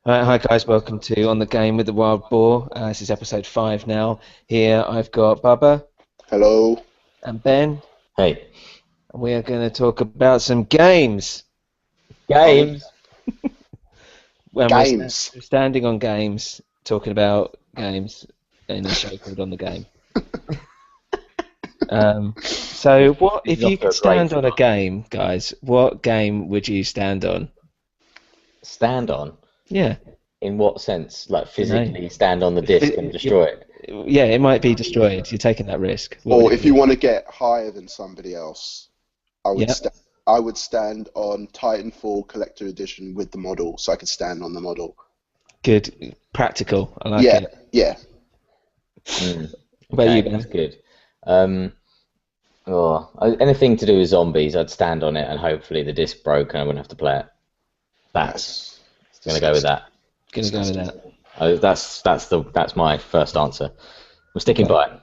Hi guys, welcome to On the Game with the Wild Boar. This is episode 5 now. Here I've got Bubba Hello. and Ben, Hey, and we are going to talk about some games. games. When Games. we're standing on games, talking about games in a show called On the Game. So, what if you could stand on a game, guys? What game would you stand on? Stand on? Yeah, In what sense? Like physically stand on the disc and destroy it? yeah, it might be destroyed. You're taking that risk. What Or would it if you be? want to get higher than somebody else, I would Yeah. I would stand on Titanfall Collector Edition with the model, so I could stand on the model. Good, practical. I like yeah, it. yeah. Mm, What about you, okay, that's Ben? good. Anything to do with zombies, I'd stand on it and hopefully the disc broke and I wouldn't have to play it. That's gonna go with that. Gonna go with that. That's my first answer. I'm sticking Okay. by it.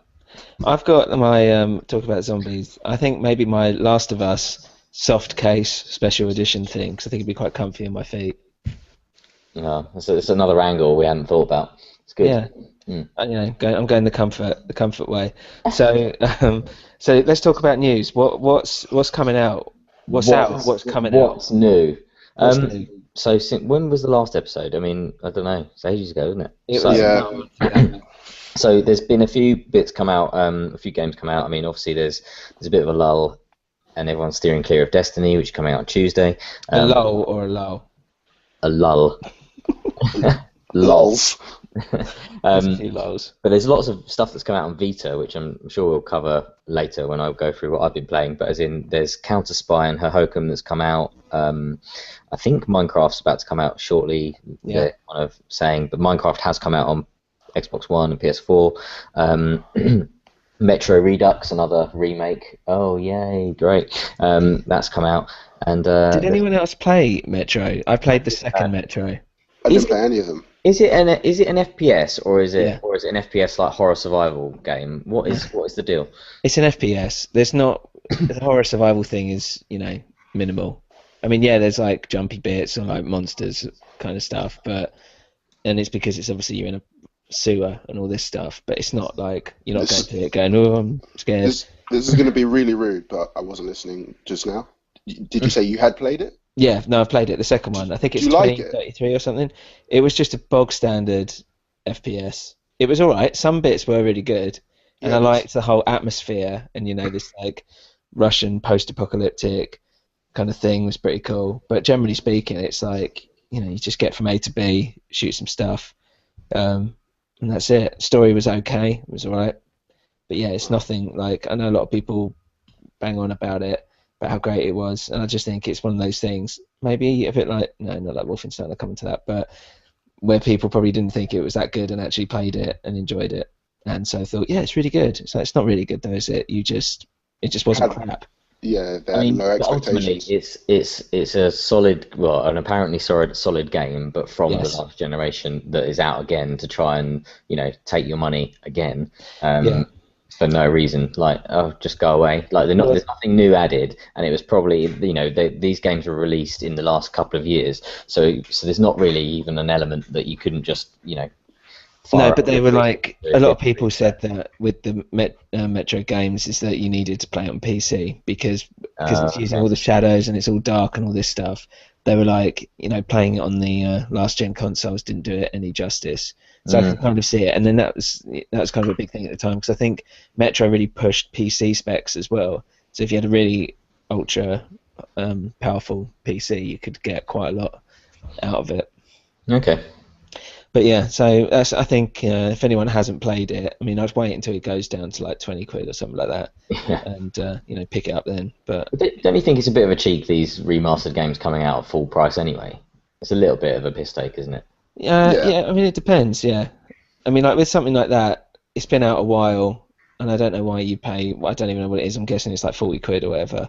I've got my talk about zombies. I think maybe my Last of Us soft case special edition thing because I think it'd be quite comfy on my feet. No, it's another angle we hadn't thought about. It's good. Yeah, Mm. I'm going the comfort way. So so let's talk about news. What's coming out? What's out? What's coming out? What's new? What's new? So when was the last episode? I mean, I don't know. It's ages ago, isn't it? It So, was Yeah. a month ago. so there's been a few bits come out, a few games come out. I mean, obviously there's a bit of a lull, and everyone's steering clear of Destiny, which is coming out on Tuesday. A lull or a lull? A lull. Lols. There's a few lulls. But there's lots of stuff that's come out on Vita, which I'm sure we'll cover later when I go through what I've been playing. But as in, there's Counter Spy and Hohokum that's come out. I think Minecraft's about to come out shortly. Yeah. They're kind of saying, but Minecraft has come out on Xbox One and PS4. Metro Redux, another remake. Oh yay, great! That's come out. And Did anyone else play Metro? I played the second Metro. I Is didn't play any of them. Is it an FPS or is it Yeah. an FPS like horror survival game? What is the deal? It's an FPS. There's not the horror survival thing is, minimal. I mean, yeah, there's like jumpy bits and like monsters kind of stuff, and it's because it's obviously you're in a sewer and all this stuff, but it's not like you're not going This- to it going, oh, I'm scared. This is going to be really rude, but I wasn't listening just now. Did you say you had played it? Yeah, no, I've played it, the second one. I think it's Do you like it? 2033 or something. It was just a bog standard FPS. It was all right. Some bits were really good, and Yeah, I it was- liked the whole atmosphere and this like Russian post-apocalyptic kind of thing was pretty cool. But generally speaking, it's like you just get from A to B, shoot some stuff, and that's it. Story was okay, it was all right, but yeah, it's nothing like I know a lot of people bang on about it, about how great it was, and I just think it's one of those things. Maybe a bit like no, not like Wolfenstein. I'll come to that, but where people probably didn't think it was that good and actually played it and enjoyed it, and so thought, yeah, it's really good. It's like, it's not really good though, is it? It just wasn't Had- crap. Yeah, they I had mean, low but ultimately, expectations. it's a solid, well, an apparently solid game, but from Yes. the last generation that is out again to try and take your money again. Yeah. For no reason, like just go away. Like Well, there's nothing new added, and it was probably these games were released in the last couple of years, so there's not really even an element that you couldn't just fire No, up but they were like the- a lot of people said that with the Metro games is that you needed to play it on PC because it's using okay. all the shadows and it's all dark and all this stuff. They were like, playing it on the last gen consoles didn't do it any justice. So I can kind of see it, and then that was kind of a big thing at the time because I think Metro really pushed PC specs as well. So if you had a really ultra powerful PC, you could get quite a lot out of it. Okay. But yeah, so I think if anyone hasn't played it, I mean, I'd wait until it goes down to like 20 quid or something like that, Yeah. and pick it up then. But Don't you think it's a bit of a cheek, these remastered games coming out at full price anyway? It's a little bit of a piss take, isn't it? Yeah. yeah, I mean, it depends. Yeah, I mean, like with something like that, it's been out a while, and I don't know why you pay. I don't even know what it is. I'm guessing it's like 40 quid or whatever.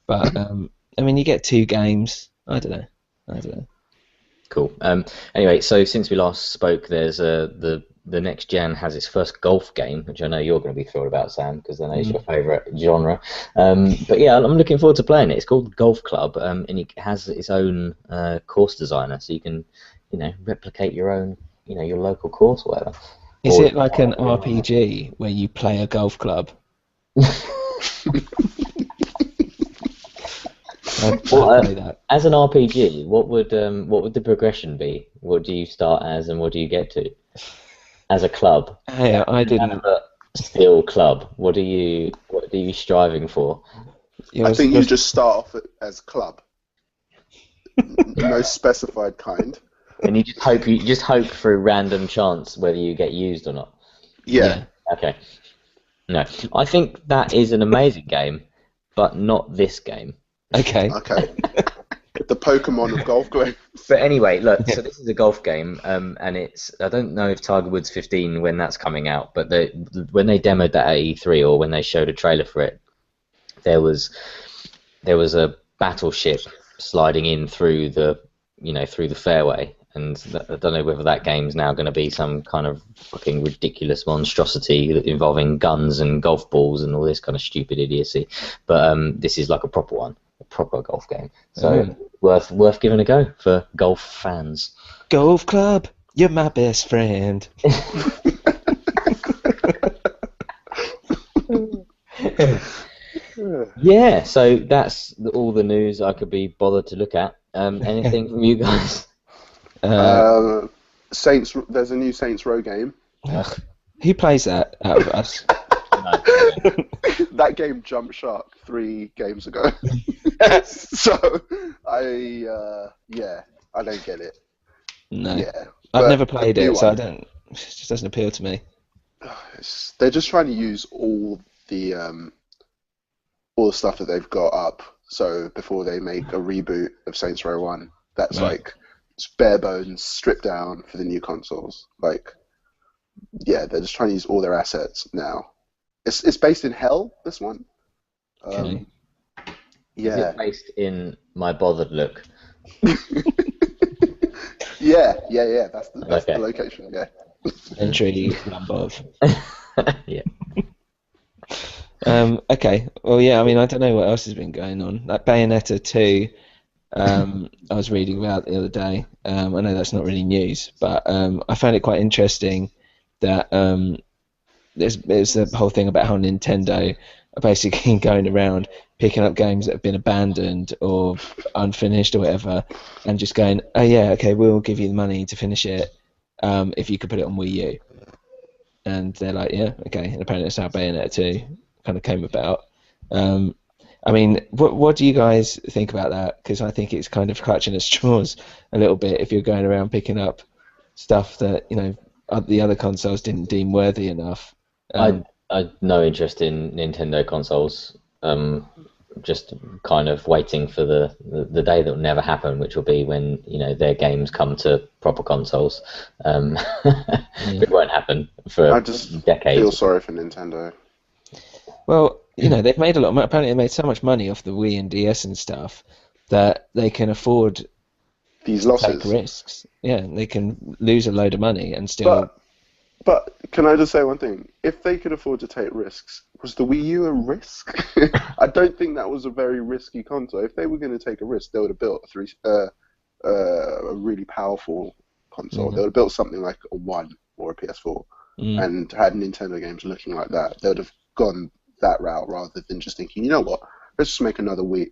But I mean, you get 2 games. I don't know. Cool. Anyway, so since we last spoke, there's the next gen has its first golf game, which I know you're going to be thrilled about, Sam, because I know it's your favourite genre. But yeah, I'm looking forward to playing it. It's called Golf Club, and it has its own course designer, so you can replicate your own, your local course, or whatever. Is Or- it like an RPG where you play a golf club? I'd play that. As an RPG, what would the progression be? What do you start as, and what do you get to? As a club, Hey, I didn't. steel club. What are you striving for? I think you just start off as club. No specified kind. And you just hope through random chance whether you get used or not. Yeah. Okay. No, I think that is an amazing game, but not this game. Okay. Okay. The Pokemon of golf game. But anyway, look. So this is a golf game, and I don't know if Tiger Woods 15 when that's coming out, but when they demoed that at E3 or when they showed a trailer for it, there was a battleship sliding in through the fairway, and I don't know whether that game's now going to be some kind of fucking ridiculous monstrosity involving guns and golf balls and all this kind of stupid idiocy. But this is like a proper one, a proper golf game. So worth giving a go for golf fans. Golf club, you're my best friend. Yeah, so that's all the news I could be bothered to look at. Anything from you guys? Saints. There's a new Saints Row game. Who plays that out of us? That game jumped shark 3 games ago. So I don't get it. No. Yeah, I've never played the new it, so I one, don't. It just doesn't appeal to me. They're just trying to use all the stuff that they've got up. So before they make a reboot of Saints Row 1, that's Right. like it's bare bones, stripped down for the new consoles. Like, yeah, they're just trying to use all their assets now. It's based in hell. This one. Okay. Is Yeah. it based in my bothered look? Yeah. That's Okay. the location. Yeah. Entry Lambov. Yeah. Okay. Well, yeah. I mean, I don't know what else has been going on. Like Bayonetta 2. I was reading about the other day. I know that's not really news, but I found it quite interesting that there's the whole thing about how Nintendo are basically going around picking up games that have been abandoned or unfinished or whatever, and just going, oh yeah, okay, we'll give you the money to finish it if you could put it on Wii U. And they're like, yeah, okay. And apparently that's how Bayonetta 2 kind of came about. I mean, what do you guys think about that? Because I think it's kind of clutching at straws a little bit if you're going around picking up stuff that the other consoles didn't deem worthy enough. I no interest in Nintendo consoles. Just kind of waiting for the day that will never happen, which will be when their games come to proper consoles. It won't happen for I just decades. feel sorry for Nintendo. Well, they've made a lot of money. Apparently, they made so much money off the Wii and DS and stuff that they can afford These to losses. take risks. Yeah, they can lose a load of money and still. But can I just say one thing? If they could afford to take risks, was the Wii U a risk? I don't think that was a very risky console. If they were going to take a risk, they would have built a really powerful console. Mhm. They would have built something like a One or a PS4 and had Nintendo games looking like that. They would have gone that route rather than just thinking, you know what, let's just make another Wii,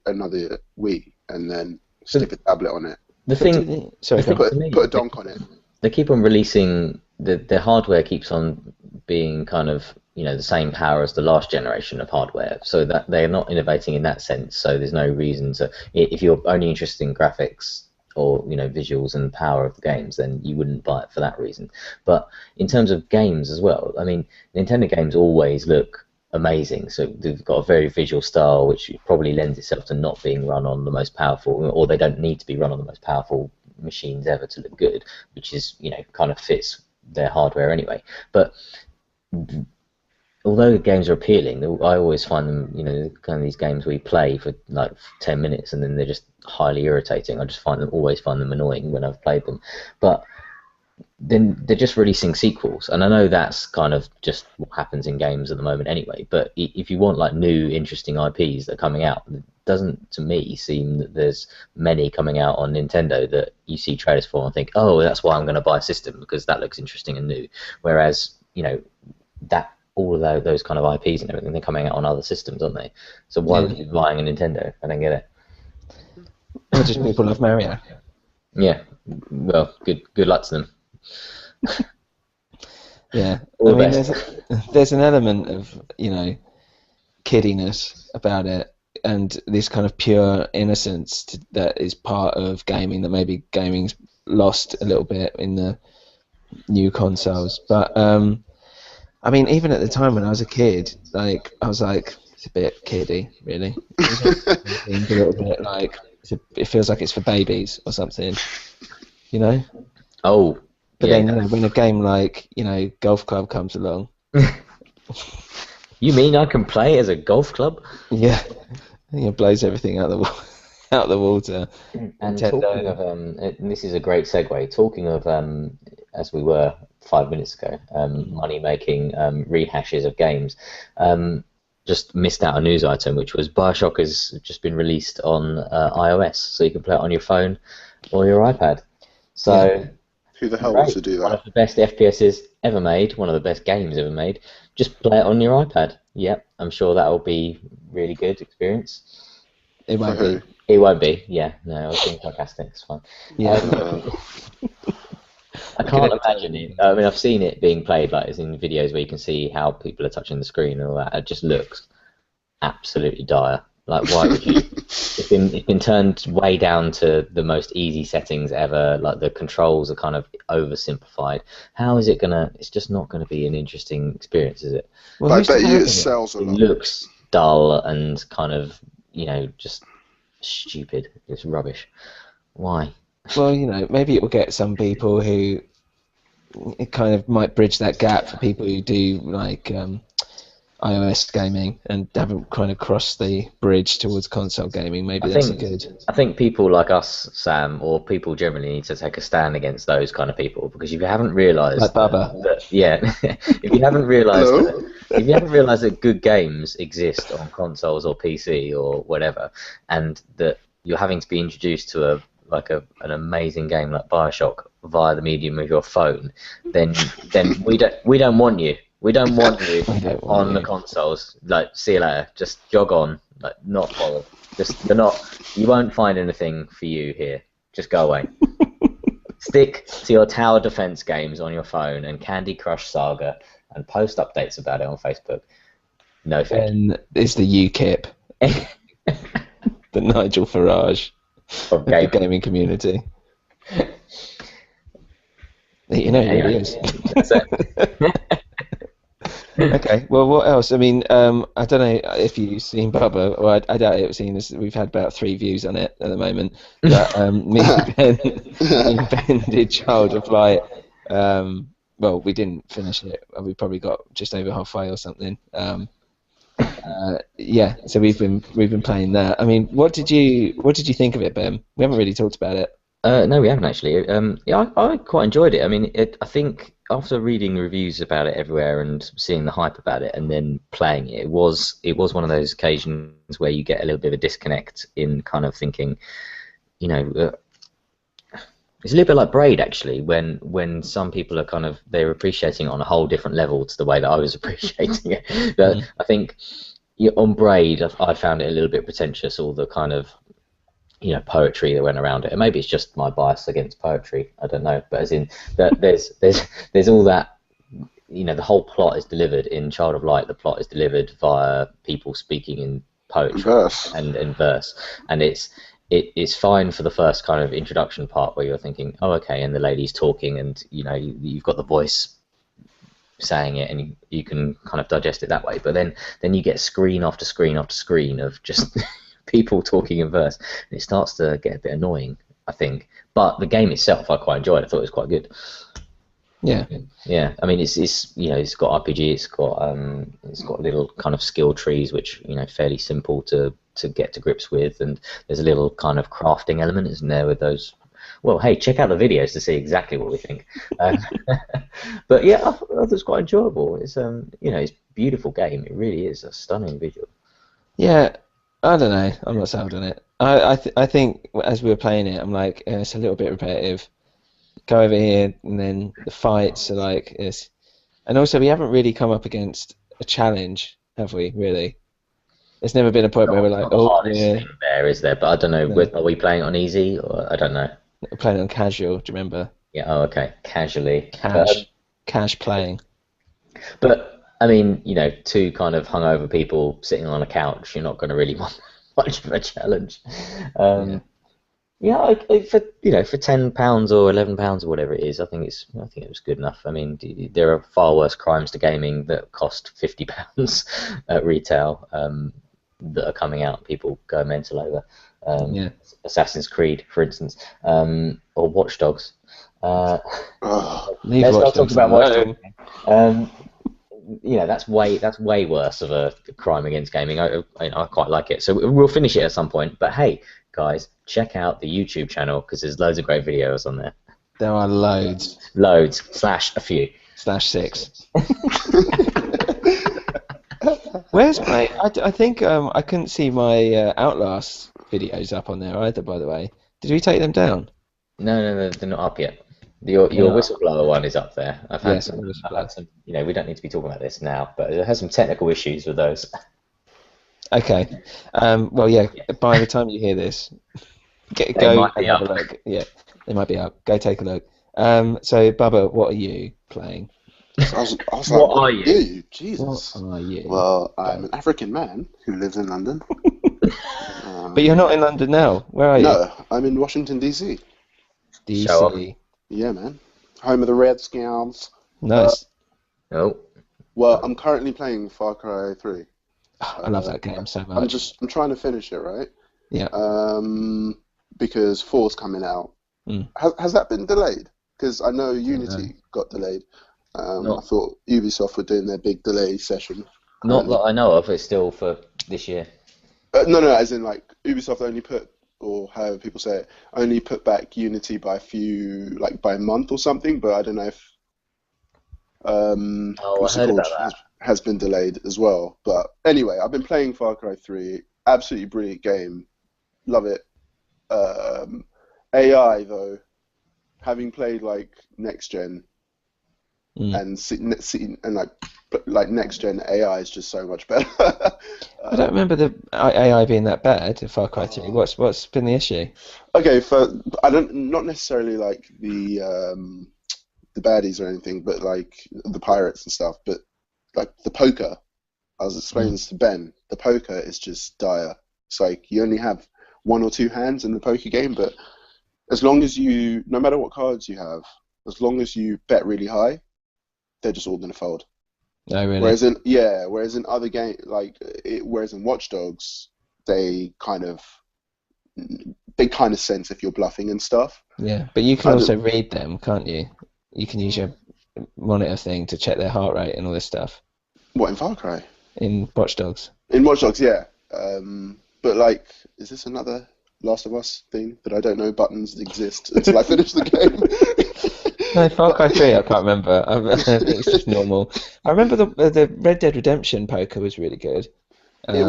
and then stick a tablet on it. The thing, Sorry, the thing go on. to me, Put a donk on it. they keep on releasing the hardware keeps on being kind of the same power as the last generation of hardware, so that they're not innovating in that sense. So there's no reason to, if you're only interested in graphics or visuals and the power of the games, then you wouldn't buy it for that reason. But in terms of games as well, I mean, Nintendo games always look amazing. So they've got a very visual style, which probably lends itself to not being run on the most powerful, or they don't need to be run on the most powerful machines ever to look good, which is kind of fits their hardware anyway. But although the games are appealing, I always find them, kind of these games we play for like 10 minutes and then they're just highly irritating. I just always find them annoying when I've played them. But then they're just releasing sequels, and I know that's kind of just what happens in games at the moment anyway. But if you want like new, interesting IPs that are coming out, it doesn't to me seem that there's many coming out on Nintendo that you see trailers for and think, oh, that's why I'm going to buy a system because that looks interesting and new. Whereas that all of those kind of IPs and everything, they're coming out on other systems, aren't they? So why would you be buying a Nintendo? I don't get it. Well, just people love Mario. Yeah, well, good luck to them. Yeah, All the I mean, best. there's an element of kiddiness about it, and this kind of pure innocence that is part of gaming that maybe gaming's lost a little bit in the new consoles. But I mean, even at the time when I was a kid, like I was like, it's a bit kiddie, really. It seems a little bit like it feels like it's for babies or something, you know. Oh. But yeah, then, when a game like, Golf Club comes along, You mean I can play as a golf club? yeah, it blows everything out of the water. And Nintendo. talking of, and this is a great segue. Talking of, as we were 5 minutes ago, money-making rehashes of games. Just missed out a news item, which was BioShock has just been released on iOS, so you can play it on your phone or your iPad. So. Who the hell Great. wants to do One that? of the best FPSs ever made, one of the best games ever made. Just play it on your iPad. Yep, I'm sure that will be really good experience. It won't be. It won't be. Yeah, no, I was being sarcastic. It's fine. Yeah. I can't imagine it. I mean, I've seen it being played, like it's in videos where you can see how people are touching the screen and all that. It just looks absolutely dire. Like, why would you? It's been turned way down to the most easy settings ever. Like, the controls are kind of oversimplified. How is it gonna? It's just not gonna be an interesting experience, is it? Well, I who's bet you it developing sells a It lot. looks dull and kind of, just stupid. It's rubbish. Why? Well, maybe it will get some people who it kind of might bridge that gap for people who do like iOS gaming and haven't kind of crossed the bridge towards console gaming. Maybe that's good. I think people like us, Sam, or people generally need to take a stand against those kind of people, because if you haven't realised Like Bubba. if you haven't realised Hello? if you haven't realised that good games exist on consoles or PC or whatever, and that you're having to be introduced to an amazing game like BioShock via the medium of your phone, then we don't want you. We don't want you I don't want on the you. consoles. Like, see you later. Just jog on. Like, not bothered. You won't find anything for you here. Just go away. Stick to your tower defense games on your phone and Candy Crush Saga and post updates about it on Facebook. No thank you. And it's the UKIP, the Nigel Farage Of of the gaming. gaming community. You know who Anyway, he is. that's it. Okay, well, what else? I mean, I don't know if you've seen Bubba, or I doubt it. We've had about 3 views on it at the moment. But me and Ben did Child of Light. Well, we didn't finish it. We probably got just over halfway or something. Yeah, so we've been playing that. I mean, what did you think of it, Ben? We haven't really talked about it. No, we haven't actually. Yeah, I quite enjoyed it. I mean, I think after reading reviews about it everywhere and seeing the hype about it, and then playing it, it was one of those occasions where you get a little bit of a disconnect in kind of thinking, it's a little bit like Braid actually, when some people are they're appreciating it on a whole different level to the way that I was appreciating it. But I think on Braid, I found it a little bit pretentious, all the kind of poetry that went around it, and maybe it's just my bias against poetry. I don't know, but as in that there's all that, the whole plot is delivered in Child of Light. The plot is delivered via people speaking in poetry Verse. and verse, and it's fine for the first kind of introduction part where you're thinking, oh, okay, and the lady's talking, and you've got the voice saying it, and you can kind of digest it that way. But then you get screen after screen after screen of just people talking in verse, and it starts to get a bit annoying, I think. But the game itself, I quite enjoyed. I thought it was quite good. Yeah. Yeah, I mean, it's got RPG, it's got little kind of skill trees, which fairly simple to get to grips with, and there's a little kind of crafting element, isn't there, with those well, hey, check out the videos to see exactly what we think. But yeah, I thought it was quite enjoyable. It's it's a beautiful game. It really is a stunning visual. Yeah, I don't know. I'm not sold on it. I think as we were playing it, I'm like, it's a little bit repetitive. Go over here, and then the fights are like this. And also, we haven't really come up against a challenge, have we? Really? There's never been a point where we're like, Not the oh, hardest yeah, thing there, is there? But I don't know. no, Are we playing on easy, or I don't know. we're playing on casual. Do you remember? Yeah. Oh, okay. Casually. Cash playing. But I mean, two kind of hungover people sitting on a couch, you're not going to really want much of a challenge. Yeah, for £10 or £11 or whatever it is, I think it was good enough. I mean, there are far worse crimes to gaming that cost £50 at retail that are coming out. People go mental over. Assassin's Creed, for instance, or Watch Dogs. Ugh. Let's not talk about Watch alone. Dogs. That's way worse of a crime against gaming. I quite like it. So we'll finish it at some point. But hey, guys, check out the YouTube channel because there's loads of great videos on there. There are loads. Loads / a few /6. Where's my? I think I couldn't see my Outlast videos up on there either. By the way, did we take them down? No, they're not up yet. Your whistleblower one is up there. I've had some. We don't need to be talking about this now, but it has some technical issues with those. Okay. Well, yeah. By the time you hear this, go and have a look. Yeah, they might be up. Go take a look. So, Bubba, what are you playing? I was like, what are you? Jesus. What are you? Well, I'm an African man who lives in London. But you're not in London now. Where are you? No, I'm in Washington, D.C. DC. Yeah, man. Home of the Redskins. Nice. Well, I'm currently playing Far Cry 3. I love that game so much. I'm trying to finish it, right? Yeah. Because 4's coming out. Has that been delayed? Because I know Unity got delayed. I thought Ubisoft were doing their big delay session. Not that I know of. It's still for this year. No, as in like Ubisoft only put, or however people say it, only put back Unity by by a month or something. But I don't know if I heard about that. Has been delayed as well. But anyway, I've been playing Far Cry 3. Absolutely brilliant game. Love it. AI though, having played like next gen and like next gen AI is just so much better. I don't remember the AI being that bad in Far Cry 3. What's been the issue? Okay, not necessarily like the baddies or anything, but like the pirates and stuff. But like the poker, I was explaining this to Ben. The poker is just dire. It's like you only have 1 or 2 hands in the poker game, but as long as no matter what cards you have, as long as you bet really high, they're just all gonna fold. Oh, really? Whereas in other games, whereas in Watch Dogs, they kind of sense if you're bluffing and stuff. Yeah, but you can also read them, can't you? You can use your monitor thing to check their heart rate and all this stuff. What, in Far Cry? In Watch Dogs. In Watch Dogs, yeah. But like, is this another Last of Us thing that I don't know buttons exist until I finish the game? No, Far Cry 3, I can't remember. I think it's just normal. I remember the Red Dead Redemption poker was really good. It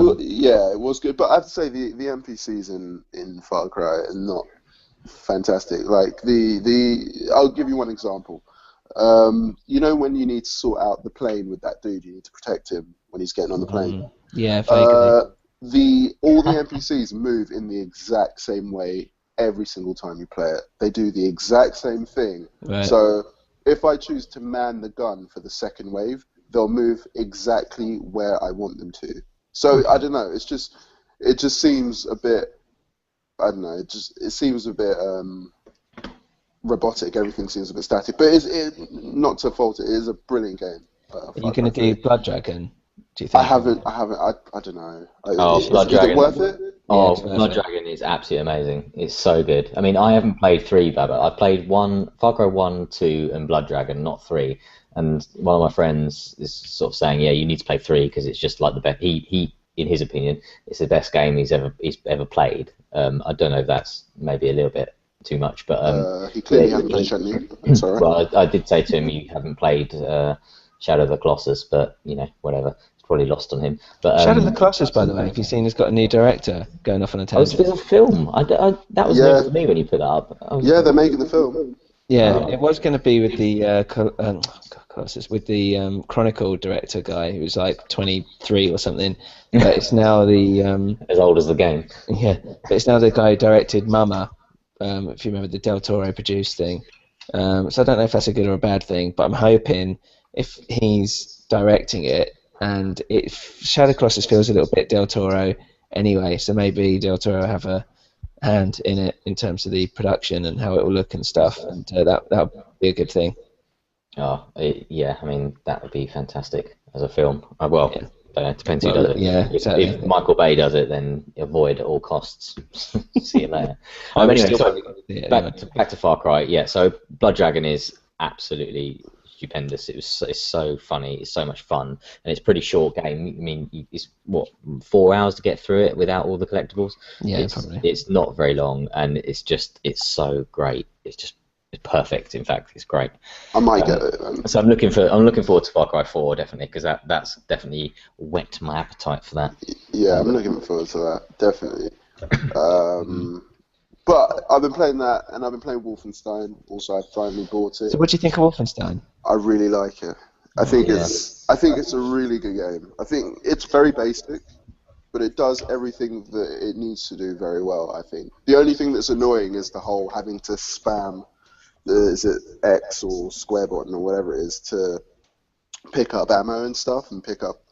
was good, but I have to say the NPCs in Far Cry are not fantastic. Like I'll give you one example. You know when you need to sort out the plane with that dude, you need to protect him when he's getting on the plane. Yeah, vaguely. All the NPCs move in the exact same way every single time you play it. They do the exact same thing. Right. So if I choose to man the gun for the second wave, they'll move exactly where I want them to. So I don't know. It just seems a bit. I don't know. It seems a bit robotic. Everything seems a bit static. But not to fault it. It is a brilliant game. Are you going to do Blood Dragon? Do you think? I haven't. I don't know. Blood Dragon. Is it worth it? Oh, Blood Dragon is absolutely amazing. It's so good. I mean, I haven't played 3, but I've played Far Cry 1, 2, and Blood Dragon, not 3. And one of my friends is sort of saying, yeah, you need to play 3 because it's just like the best. He, in his opinion, it's the best game he's ever played. I don't know if that's maybe a little bit too much, but he clearly hasn't played Shenmue. That's all right. well, I did say to him, you haven't played Shadow of the Colossus, but whatever. It's probably lost on him. But Shadow of the Colossus, by the way, have you seen? Has got a new director going off on a tangent. there's a film. That was news to me when you put that up. Yeah, they're making the film. Yeah, it was going to be with the Colossus, with the Chronicle director guy who was like 23 or something, but it's now the as old as the game. yeah, but it's now the guy who directed Mama, if you remember the Del Toro produced thing. So I don't know if that's a good or a bad thing, but I'm hoping if he's directing it, and if Shadow Colossus feels a little bit Del Toro anyway, so maybe Del Toro have a hand in it in terms of the production and how it will look and stuff, and that would be a good thing. Oh, yeah, I mean, that would be fantastic as a film. Well, yeah. It depends who does it. Yeah, exactly. If Michael Bay does it, then avoid at all costs. See you later. Back to Far Cry. Yeah, so Blood Dragon is absolutely stupendous. It's so funny. It's so much fun, and it's a pretty short game. I mean, it's 4 hours to get through it without all the collectibles. Yeah, probably. It's not very long, and it's so great. It's perfect. In fact, it's great. I might get it. So I'm looking forward to Far Cry 4 definitely, because that's definitely whet my appetite for that. Yeah, I'm looking forward to that definitely. But I've been playing that, and I've been playing Wolfenstein. Also, I finally bought it. So, what do you think of Wolfenstein? I really like it. I think it's a really good game. I think it's very basic, but it does everything that it needs to do very well. I think the only thing that's annoying is the whole having to spam. Is it X or square button or whatever it is to pick up ammo and stuff and pick up.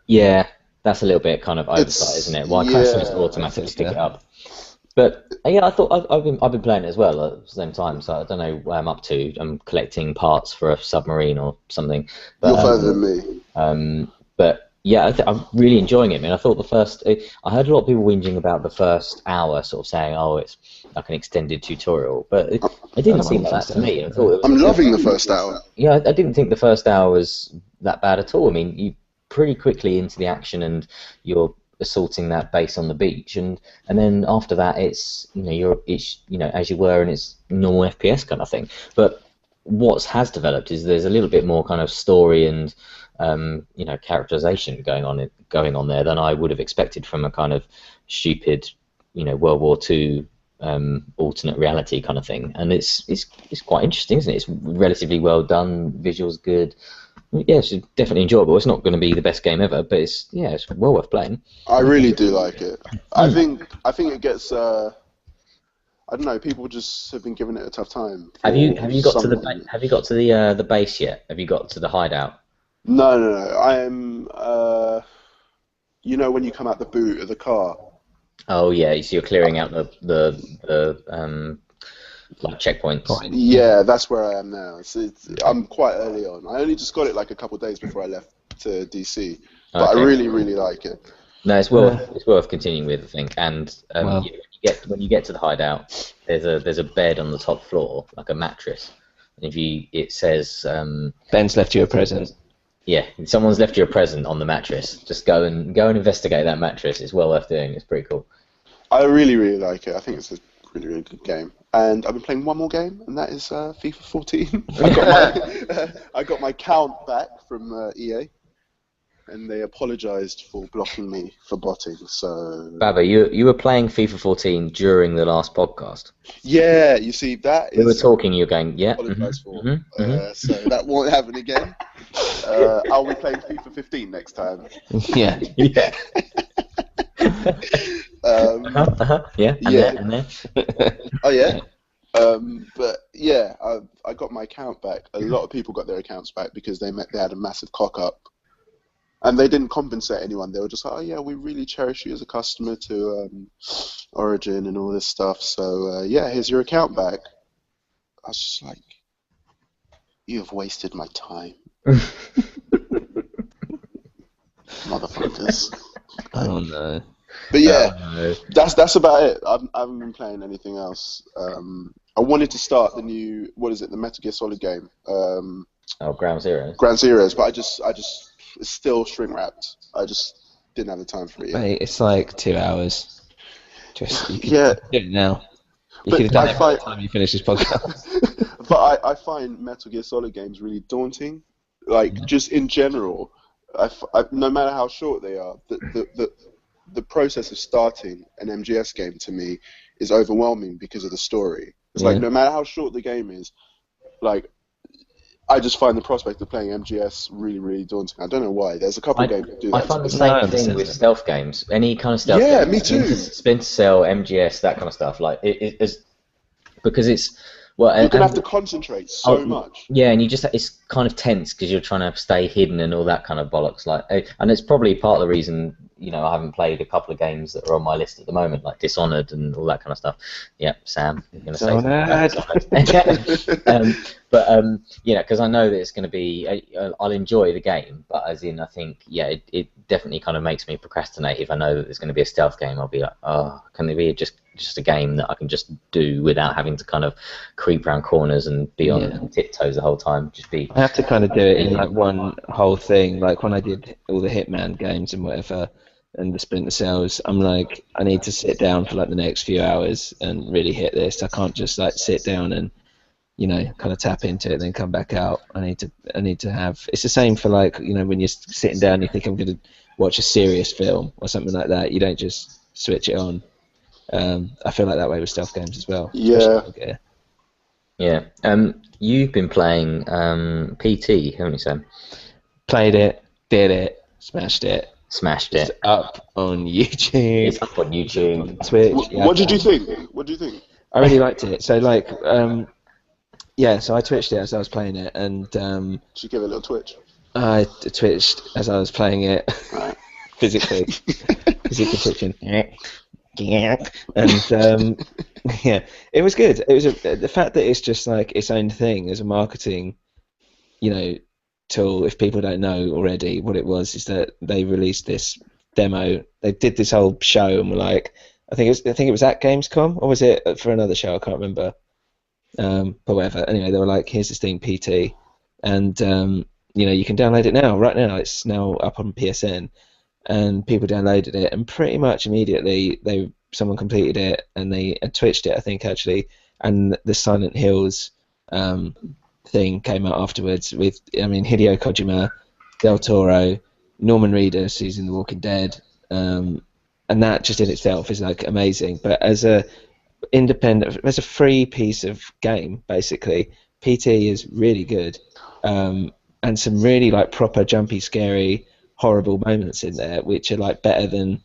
Yeah, that's a little bit kind of oversight, isn't it? Why can't you just automatically pick it up? But yeah, I thought I've been playing it as well at the same time, so I don't know what I'm up to. I'm collecting parts for a submarine or something. But, you're further than me. But yeah, I'm really enjoying it. I mean, I thought I heard a lot of people whinging about the first hour, sort of saying, "Oh, it's like an extended tutorial," but it didn't seem like that to me. I'm loving the first hour. Yeah, I didn't think the first hour was that bad at all. I mean, you pretty quickly into the action, and you're assaulting that base on the beach, and then after that, it's as you were, and it's normal FPS kind of thing. But what has developed is there's a little bit more kind of story and characterization going on there than I would have expected from a kind of stupid, World War II alternate reality kind of thing. And it's quite interesting, isn't it? It's relatively well done, visuals good. Yeah, it's definitely enjoyable. It's not going to be the best game ever, but it's well worth playing. I really do like it. I think it gets. I don't know. People just have been giving it a tough time. Have you got to the base yet? Have you got to the hideout? No. I am. When you come out the boot of the car. Oh yeah, so you're clearing out the checkpoints. Yeah, that's where I am now. I'm quite early on. I only just got it like a couple of days before I left to DC, but okay. I really, really like it. No, it's worth continuing with, I think. And when you get to the hideout, there's a bed on the top floor, like a mattress. And it says Ben's left you a present. Yeah, someone's left you a present on the mattress. Just go and investigate that mattress. It's well worth doing. It's pretty cool. I really, really like it. I think it's a really, really good game. And I've been playing one more game, and that is FIFA 14. I got my count back from EA, and they apologised for blocking me for botting. So, Baba, you were playing FIFA 14 during the last podcast. Yeah, you see that. We were talking. You're going, yeah. Apologised for. So that won't happen again. I'll be playing FIFA 15 next time. Yeah. Yeah. Yeah. And then. Oh yeah. But yeah, I got my account back. A lot of people got their accounts back because they had a massive cock up, and they didn't compensate anyone. They were just like, "Oh yeah, we really cherish you as a customer to Origin and all this stuff. So yeah, here's your account back." I was just like, "You have wasted my time." Motherfuckers. Oh no. But yeah, that's about it. I haven't been playing anything else. I wanted to start the new, the Metal Gear Solid game. Ground Zeroes. Ground Zeroes, but I just it's still shrink wrapped. I just didn't have the time for it yet. Mate, it's like 2 hours. You can do it now. You could have But done I it by the find, time you finish this podcast. but I find Metal Gear Solid games really daunting. Like just in general, no matter how short they are, the process of starting an MGS game to me is overwhelming because of the story. It's like no matter how short the game is, like I just find the prospect of playing MGS really, really daunting. I don't know why. There's a couple of games that do that. I find the to me. same thing with stealth games. Any kind of stealth Yeah, game. me too. Splinter Cell, MGS, that kind of stuff. Like it's because it's well. You're gonna have to concentrate so much. Yeah, and it's kind of tense because you're trying to stay hidden and all that kind of bollocks. Like, and it's probably part of the reason I haven't played a couple of games that are on my list at the moment, like Dishonored and all that kind of stuff. Yeah, Sam, you're gonna say something. Because I know that it's going to be, I'll enjoy the game, but as in, I think, it definitely kind of makes me procrastinate. If I know that there's going to be a stealth game, I'll be like, oh, can there be just a game that I can just do without having to kind of creep around corners and be on tiptoes the whole time? I have to kind of do it in like one whole thing. Like when I did all the Hitman games and whatever, and the Splinter Cells, I'm like, I need to sit down for like the next few hours and really hit this. I can't just like sit down and kind of tap into it and then come back out. I need to have. It's the same for like when you're sitting down, you think I'm going to watch a serious film or something like that. You don't just switch it on. I feel like that way with stealth games as well. Yeah. Yeah. You've been playing PT, haven't you, Sam? Played it, did it, smashed it. It's up on YouTube. It's up on YouTube. Twitch. What did you think? What do you think? I really liked it. So like, so I twitched it as I was playing it, and Did you give it a little twitch? I twitched as I was playing it, physically twitching. And it was good. It was the fact that it's just like its own thing as a marketing, tool. If people don't know already, what it was is that they released this demo. They did this whole show and were like, I think it was at Gamescom, or was it for another show? I can't remember. But whatever. Anyway, they were like, here's this thing, PT, and you can download it now. Right now, it's now up on PSN, and people downloaded it, and pretty much immediately someone completed it, and they twitched it, I think actually, and the Silent Hills thing came out afterwards with Hideo Kojima, Del Toro, Norman Reedus, who's in The Walking Dead, and that just in itself is like amazing. But as a free piece of game, basically, PT is really good, and some really like proper jumpy, scary, horrible moments in there, which are like better than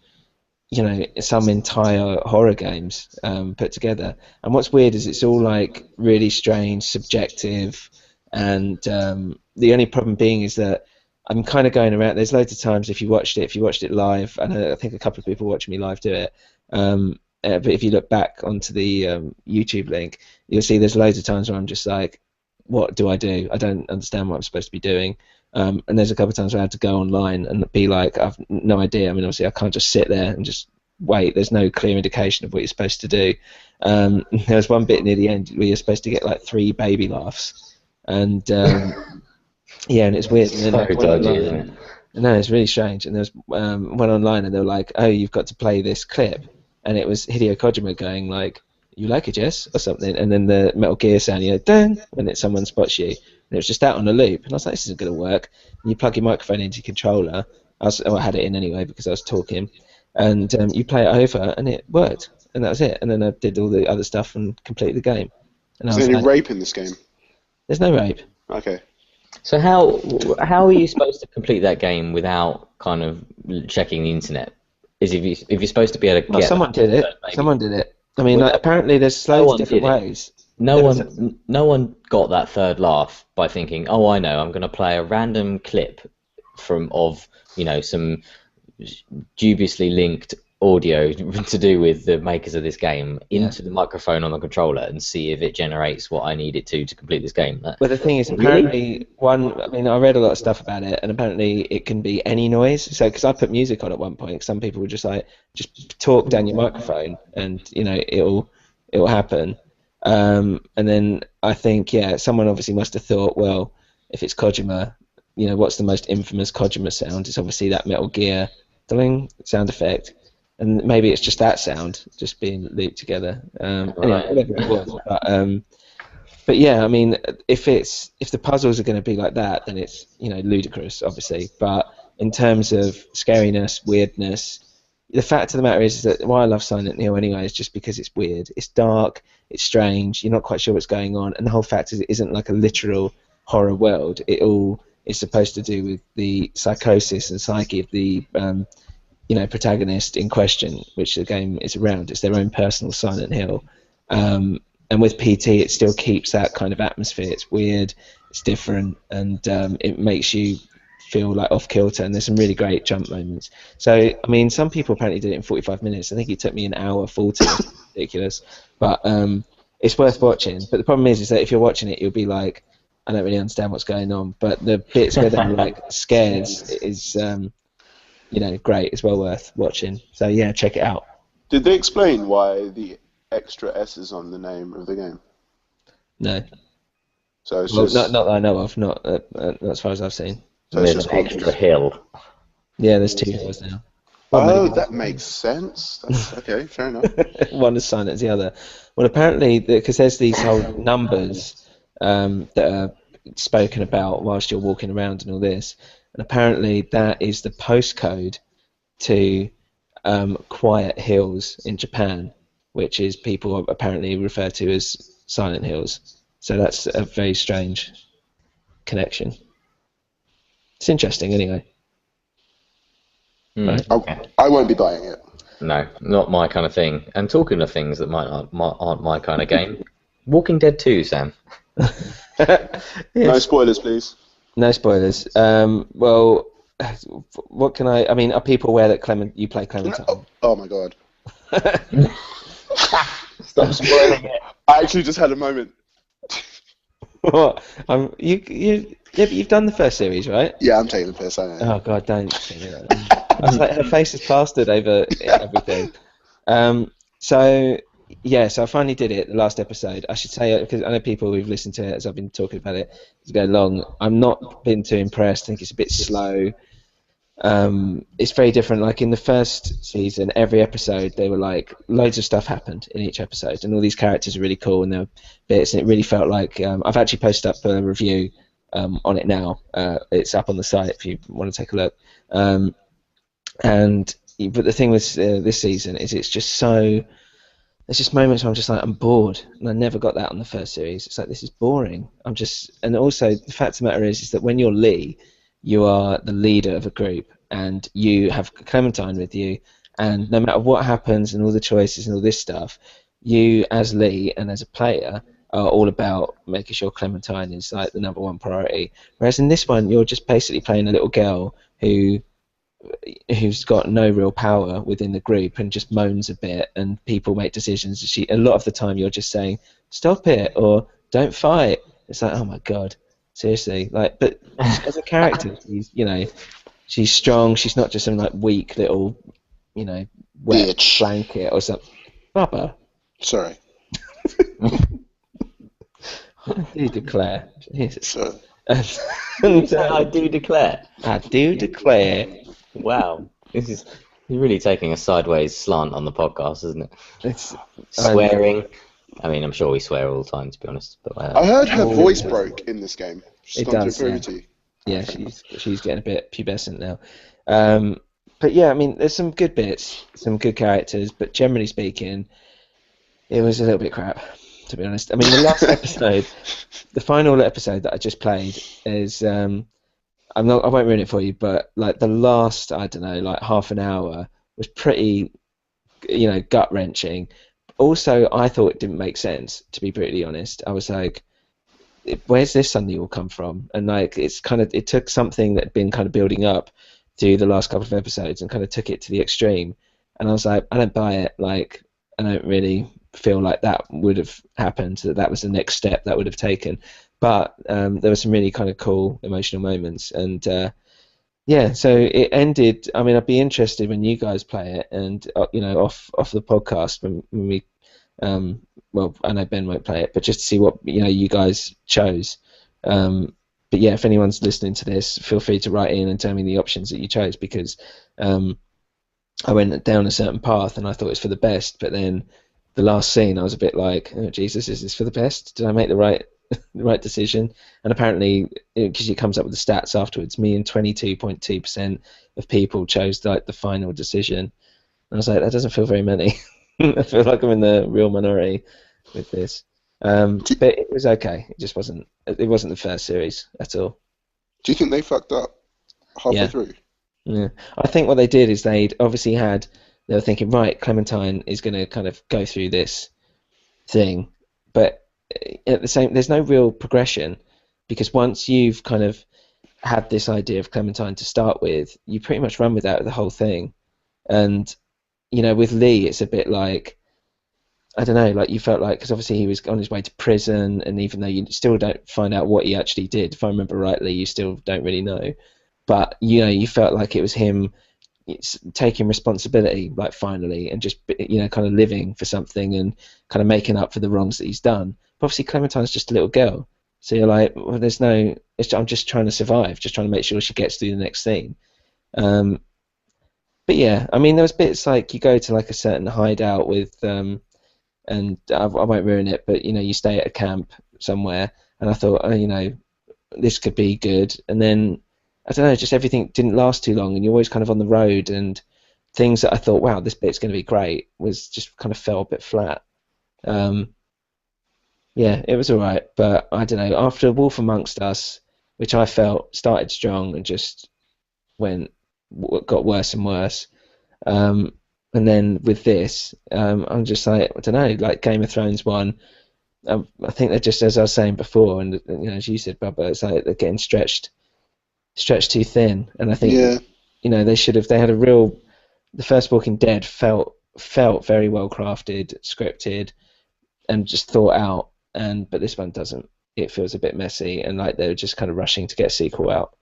some entire horror games put together. And what's weird is it's all like really strange, subjective, and the only problem being is that I'm kind of going around. There's loads of times if you watched it live, and I think a couple of people watching me live do it. But if you look back onto the YouTube link, you'll see there's loads of times where I'm just like, what do? I don't understand what I'm supposed to be doing. And there's a couple of times where I had to go online and be like, I've no idea. Obviously, I can't just sit there and just wait. There's no clear indication of what you're supposed to do. There was one bit near the end where you're supposed to get like 3 baby laughs. And and it's weird. And then So dodgy, isn't it? No, it's really strange. And there was one online, and they were like, "Oh, you've got to play this clip," and it was Hideo Kojima going like, "You like it, Jess?" or something, and then the Metal Gear sound, ding, when someone spots you, and it was just out on a loop. And I was like, "This isn't going to work." And you plug your microphone into your controller. I had it in anyway because I was talking, and you play it over, and it worked, and that was it. And then I did all the other stuff and completed the game. And Is there any rape in this game? There's no rape. Okay. So how are you supposed to complete that game without kind of checking the internet? If you're supposed to be able to get someone did it. Someone did it. Apparently there's loads of different ways. No one got that third laugh by thinking, oh, I know, I'm going to play a random clip of some dubiously linked audio to do with the makers of this game into the microphone on the controller and see if it generates what I need it to complete this game. But the thing is, apparently, I read a lot of stuff about it, and apparently it can be any noise. So, because I put music on at one point, some people would just talk down your microphone, and it'll happen. And then I think someone obviously must have thought, well, if it's Kojima, what's the most infamous Kojima sound? It's obviously that Metal Gear ding sound effect. and maybe it's just that sound just being looped together. Anyway, whatever it was, but yeah, I mean, if the puzzles are going to be like that, then it's ludicrous, obviously. But in terms of scariness, weirdness, the fact of the matter is that why I love Silent Hill anyway is just because it's weird. It's dark, it's strange, you're not quite sure what's going on, and the whole fact is it isn't like a literal horror world. It all is supposed to do with the psychosis and psyche of the protagonist in question, which the game is around. It's their own personal Silent Hill. And with PT, it still keeps that kind of atmosphere. It's weird, it's different, and it makes you feel like off kilter, and there's some really great jump moments. So, I mean, some people apparently did it in 45 minutes. I think it took me an hour 40. Ridiculous. But it's worth watching. But the problem is that if you're watching it, you'll be like, I don't really understand what's going on. But the bits where they're like scared is, great. It's well worth watching. So, yeah, check it out. Did they explain why the extra S is on the name of the game? No. So it's not that I know of, not as far as I've seen. So it's There's just an extra hill. Yeah, there's 2 hills now. Oh, that makes sense. That's, okay, fair enough. One as silent as the other. Well, apparently, because there's these whole numbers that are spoken about whilst you're walking around and all this, and apparently that is the postcode to Quiet Hills in Japan, which is people apparently refer to as Silent Hills. So that's a very strange connection. It's interesting, anyway. Right? I won't be buying it. No, not my kind of thing. And talking of things that aren't my kind of game, Walking Dead 2, Sam. Yes. No spoilers, please. No spoilers. Well, what can I mean, are people aware that you play Clementine? Oh my god. Stop spoiling it. I actually just had a moment. What? You've done the first series, right? Yeah, I'm taking the piss, I know. Oh god, don't say that. I was like, her face is plastered over everything. So I finally did it, the last episode. I should say, because I know people who've listened to it as I've been talking about it as go along. I'm not been too impressed. I think it's a bit slow. It's very different. Like in the first season, every episode they were like loads of stuff happened in each episode, and all these characters are really cool and there were bits, and it really felt like I've actually posted up a review on it now. It's up on the site if you want to take a look. But the thing with this season is it's just so. There's just moments where I'm just like, I'm bored, and I never got that on the first series. It's like, this is boring. And also the fact of the matter is that when you're Lee, you are the leader of a group, and you have Clementine with you, and no matter what happens and all the choices and all this stuff, you as Lee and as a player are all about making sure Clementine is like the #1 priority. Whereas in this one, you're just basically playing a little girl who's got no real power within the group and just moans a bit, and people make decisions. A lot of the time you're just saying, stop it, or don't fight. It's like, oh my god, seriously. Like, but as a character, she's strong. She's not just some like weak little, wet Bitch. blanket or something. Bubba. Sorry. What do you declare? Jesus. So, I do declare. I do declare. Wow, this is really taking a sideways slant on the podcast, isn't it? It's Swearing. I mean, I'm sure we swear all the time, to be honest. But I heard her voice broke in this game. It does, yeah, she's getting a bit pubescent now. But yeah, I mean, there's some good bits, some good characters, but generally speaking, it was a little bit crap, to be honest. I mean, the last episode, the final episode that I just played is, I won't ruin it for you, but like the last, I don't know, like half an hour was pretty, gut wrenching. Also, I thought it didn't make sense, to be brutally honest. I was like, where's this suddenly all come from? And like, it took something that had been kind of building up through the last couple of episodes and kind of took it to the extreme. And I was like, I don't buy it. Like, I don't really feel like that would have happened, that was the next step that would have taken. But there were some really kind of cool emotional moments, and so it ended. I mean, I'd be interested when you guys play it, and off the podcast when we, well, I know Ben won't play it, but just to see what you guys chose. But yeah, if anyone's listening to this, feel free to write in and tell me the options that you chose, because I went down a certain path and I thought it was for the best, but then the last scene I was a bit like, oh Jesus, is this for the best? Did I make the right the right decision? And apparently, because it comes up with the stats afterwards, me and 22.2% of people chose like the final decision. And I was like, that doesn't feel very many. I feel like I'm in the real minority with this. But it was okay. It just wasn't. It wasn't the first series at all. Do you think they fucked up halfway Yeah. through? Yeah, I think what they did is they'd obviously had. They were thinking, right, Clementine is going to kind of go through this thing, but at the same, there's no real progression because once you've kind of had this idea of Clementine to start with, you pretty much run with that the whole thing. And with Lee, it's a bit like I don't know, like you felt like because obviously he was on his way to prison, and even though you still don't find out what he actually did, if I remember rightly, you still don't really know. But you felt like it was him taking responsibility, like finally, and just kind of living for something and kind of making up for the wrongs that he's done. But obviously, Clementine's just a little girl, so you're like, well, there's no. I'm just trying to survive, just trying to make sure she gets through the next scene. But yeah, I mean, there was bits like you go to like a certain hideout with, and I won't ruin it, but you stay at a camp somewhere, and I thought, oh, this could be good, and then I don't know, just everything didn't last too long, and you're always kind of on the road, and things that I thought, wow, this bit's going to be great, was just kind of fell a bit flat. Yeah, it was alright, but I don't know. After Wolf Amongst Us, which I felt started strong and just got worse and worse, and then with this, I'm just like, I don't know, like Game of Thrones one. I think they're just, as I was saying before, and as you said, Bubba, it's like they're getting stretched too thin, and I think they had a real. The first Walking Dead felt very well crafted, scripted, and just thought out, but this one doesn't. It feels a bit messy, and like they were just kind of rushing to get a sequel out.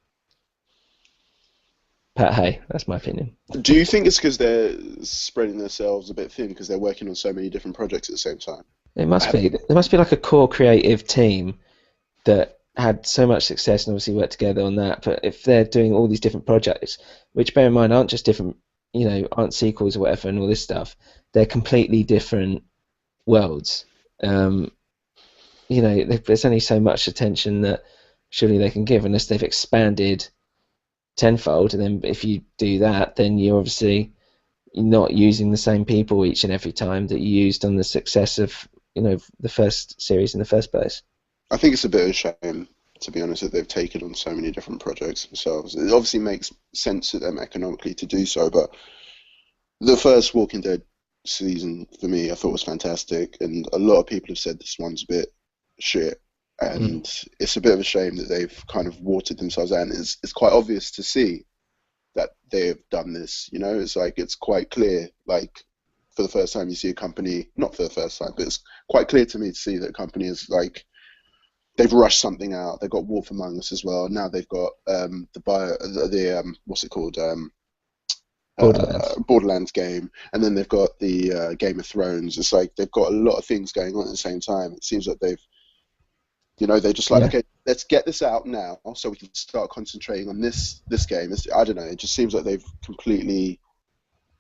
But hey, that's my opinion. Do you think it's because they're spreading themselves a bit thin because they're working on so many different projects at the same time? It must be. There must be like a core creative team that had so much success and obviously worked together on that. But if they're doing all these different projects, which bear in mind aren't just different, aren't sequels or whatever and all this stuff, they're completely different worlds. There's only so much attention that surely they can give unless they've expanded tenfold, and then if you do that, then you're obviously not using the same people each and every time that you used on the success of the first series in the first place. I think it's a bit of a shame, to be honest, that they've taken on so many different projects themselves. It obviously makes sense to them economically to do so, but the first Walking Dead season for me I thought was fantastic, and a lot of people have said this one's a bit shit. And it's a bit of a shame that they've kind of watered themselves out. And it's quite obvious to see that they've done this. It's like it's quite clear. Like for the first time, you see a company. Not for the first time, but it's quite clear to me to see that a company is like they've rushed something out. They've got Wolf Among Us as well. Now they've got what's it called? Borderlands game, and then they've got the Game of Thrones. It's like they've got a lot of things going on at the same time. It seems like they're just like, okay, let's get this out now so we can start concentrating on this game. I don't know, it just seems like they've completely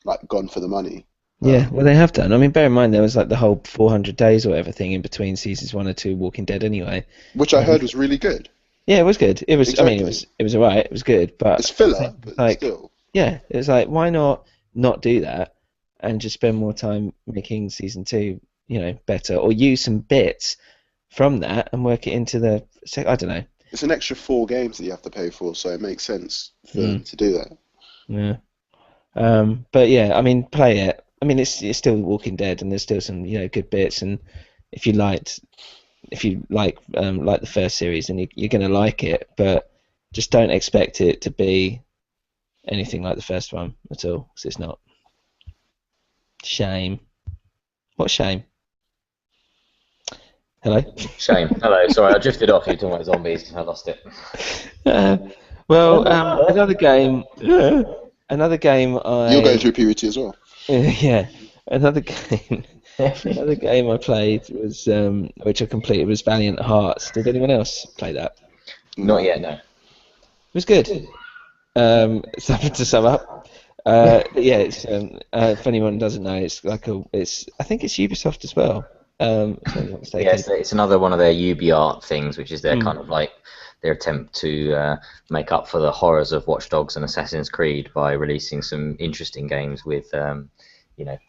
like gone for the money. Yeah, well, they have done. I mean, bear in mind there was like the whole 400 days or everything in between seasons 1 or 2 Walking Dead anyway. Which I heard was really good. Yeah, it was good. It was. Exactly. I mean, it was alright. It was good, but it's filler, but like, still. Yeah, it was like, why not do that and just spend more time making season 2, better, or use some bits from that and work it into the. I don't know. It's an extra 4 games that you have to pay for, so it makes sense for them to do that. Yeah. But yeah, I mean, play it. I mean, it's still Walking Dead, and there's still some good bits. And if you like the first series, then you're gonna like it. But just don't expect it to be anything like the first one at all, because it's not. Shame. What shame? Hello? Shame. Hello. Sorry, I drifted off. You were talking about zombies. I lost it. Another game. Another game. You're going through puberty as well. Yeah. Another game. Another game I played was, which I completed, was Valiant Hearts. Did anyone else play that? Not yet. No. It was good. Something to sum up. Yeah, it's if anyone doesn't know, it's like I think it's Ubisoft as well. If I'm not Yeah, mistaken. it's another one of their UbiArt things, which is their Mm. kind of like their attempt to make up for the horrors of Watch Dogs and Assassin's Creed by releasing some interesting games with,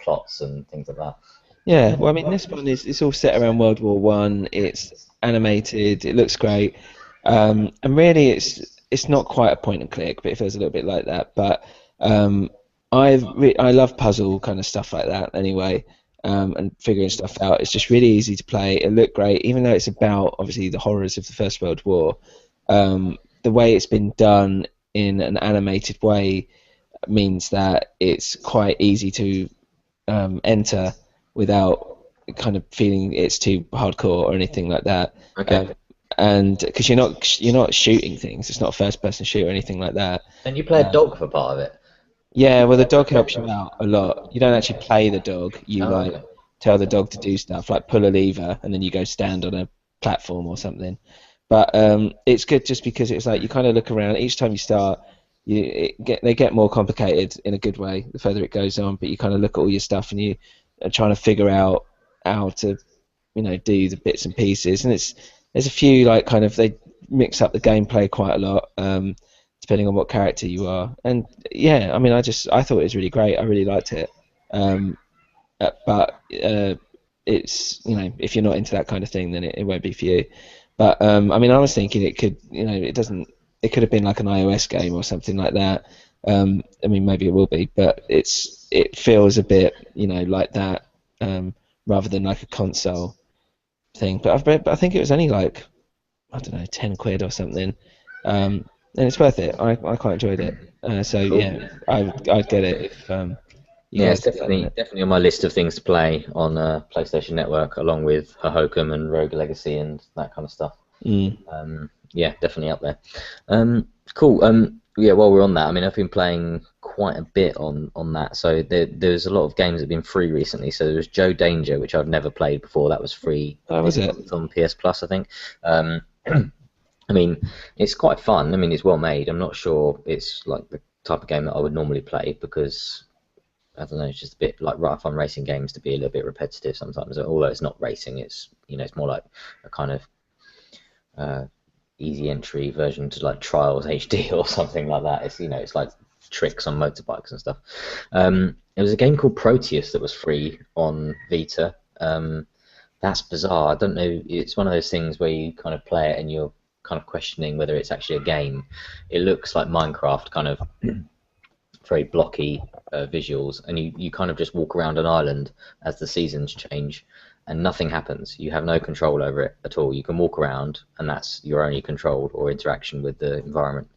plots and things like that. Yeah, well, I mean, this one is it's all set around World War One. It's animated. It looks great, and really, it's not quite a point and click, but it feels a little bit like that. But um, I love puzzle kind of stuff like that anyway, and figuring stuff out. It's just really easy to play. It looked great, even though it's about obviously the horrors of the First World War. The way it's been done in an animated way means that it's quite easy to enter without kind of feeling it's too hardcore or anything like that. Okay. And because you're not shooting things, it's not a first person shoot or anything like that. And you play a dog for part of it. Yeah, well, the dog helps you out a lot. You don't actually play the dog. You Oh, like okay. tell the dog to do stuff, like pull a lever, and then you go stand on a platform or something. But it's good just because it's like you kind of look around each time you start. They get more complicated in a good way the further it goes on. But you kind of look at all your stuff and you are trying to figure out how to, do the bits and pieces. And there's a few like kind of they mix up the gameplay quite a lot. Depending on what character you are. And yeah, I mean, I thought it was really great. I really liked it. But it's if you're not into that kind of thing, then it won't be for you. But I mean, I was thinking it could it could have been like an iOS game or something like that. I mean, maybe it will be, but it feels a bit like that rather than like a console thing. But I think it was only like I don't know, 10 quid or something. And it's worth it. I quite enjoyed it. So Cool. yeah, I'd get it if you Yeah, guys it's did that. definitely on my list of things to play on PlayStation Network, along with Hohokam and Rogue Legacy and that kind of stuff. Yeah, definitely up there. Cool. Yeah, while we're on that, I mean, I've been playing quite a bit on that. So there's a lot of games that have been free recently. So there was Joe Danger, which I've never played before. That was free. Oh, was it? It's on PS Plus, I think. I mean, it's quite fun. I mean, it's well made. I'm not sure it's like the type of game that I would normally play because I don't know. It's just a bit like fun racing games to be a little bit repetitive sometimes. Although it's not racing, it's it's more like a kind of easy entry version to like Trials HD or something like that. It's like tricks on motorbikes and stuff. There was a game called Proteus that was free on Vita. That's bizarre. I don't know. It's one of those things where you kind of play it and you're kind of questioning whether it's actually a game. It looks like Minecraft, kind of very blocky visuals, and you kind of just walk around an island as the seasons change, and nothing happens. You have no control over it at all. You can walk around, and that's your only control or interaction with the environment.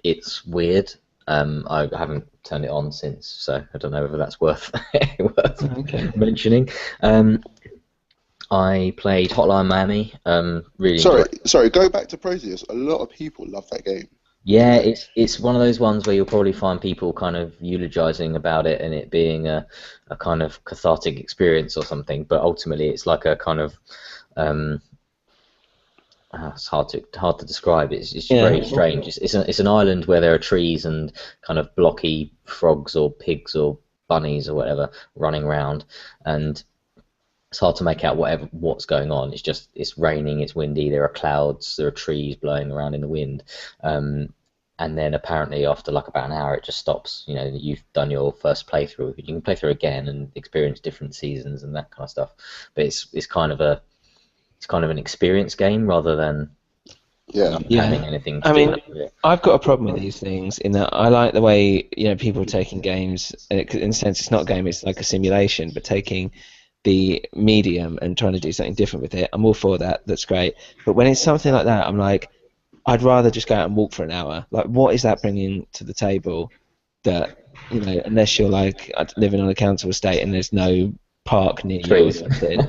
It's weird. I haven't turned it on since, so I don't know whether that's worth mentioning. I played Hotline Miami. Really enjoyed it. Sorry. Go back to Proteus. A lot of people love that game. Yeah, it's one of those ones where you'll probably find people kind of eulogizing about it and it being a kind of cathartic experience or something. But ultimately, it's like a kind of it's hard to describe. It's just very strange. It's an island where there are trees and kind of blocky frogs or pigs or bunnies or whatever running around, and it's hard to make out what's going on. It's raining, it's windy, there are clouds, there are trees blowing around in the wind, and then apparently after like about an hour it just stops. You've done your first playthrough. You can play through again and experience different seasons and that kind of stuff. But it's kind of an experience game rather than having anything to do with it. I've got a problem with these things in that I like the way people are taking games, and in a sense it's not a game, it's like a simulation, but taking the medium and trying to do something different with it. I'm all for that. That's great. But when it's something like that, I'm like, I'd rather just go out and walk for an hour. Like, what is that bringing to the table that, unless you're like living on a council estate and there's no park near you or something.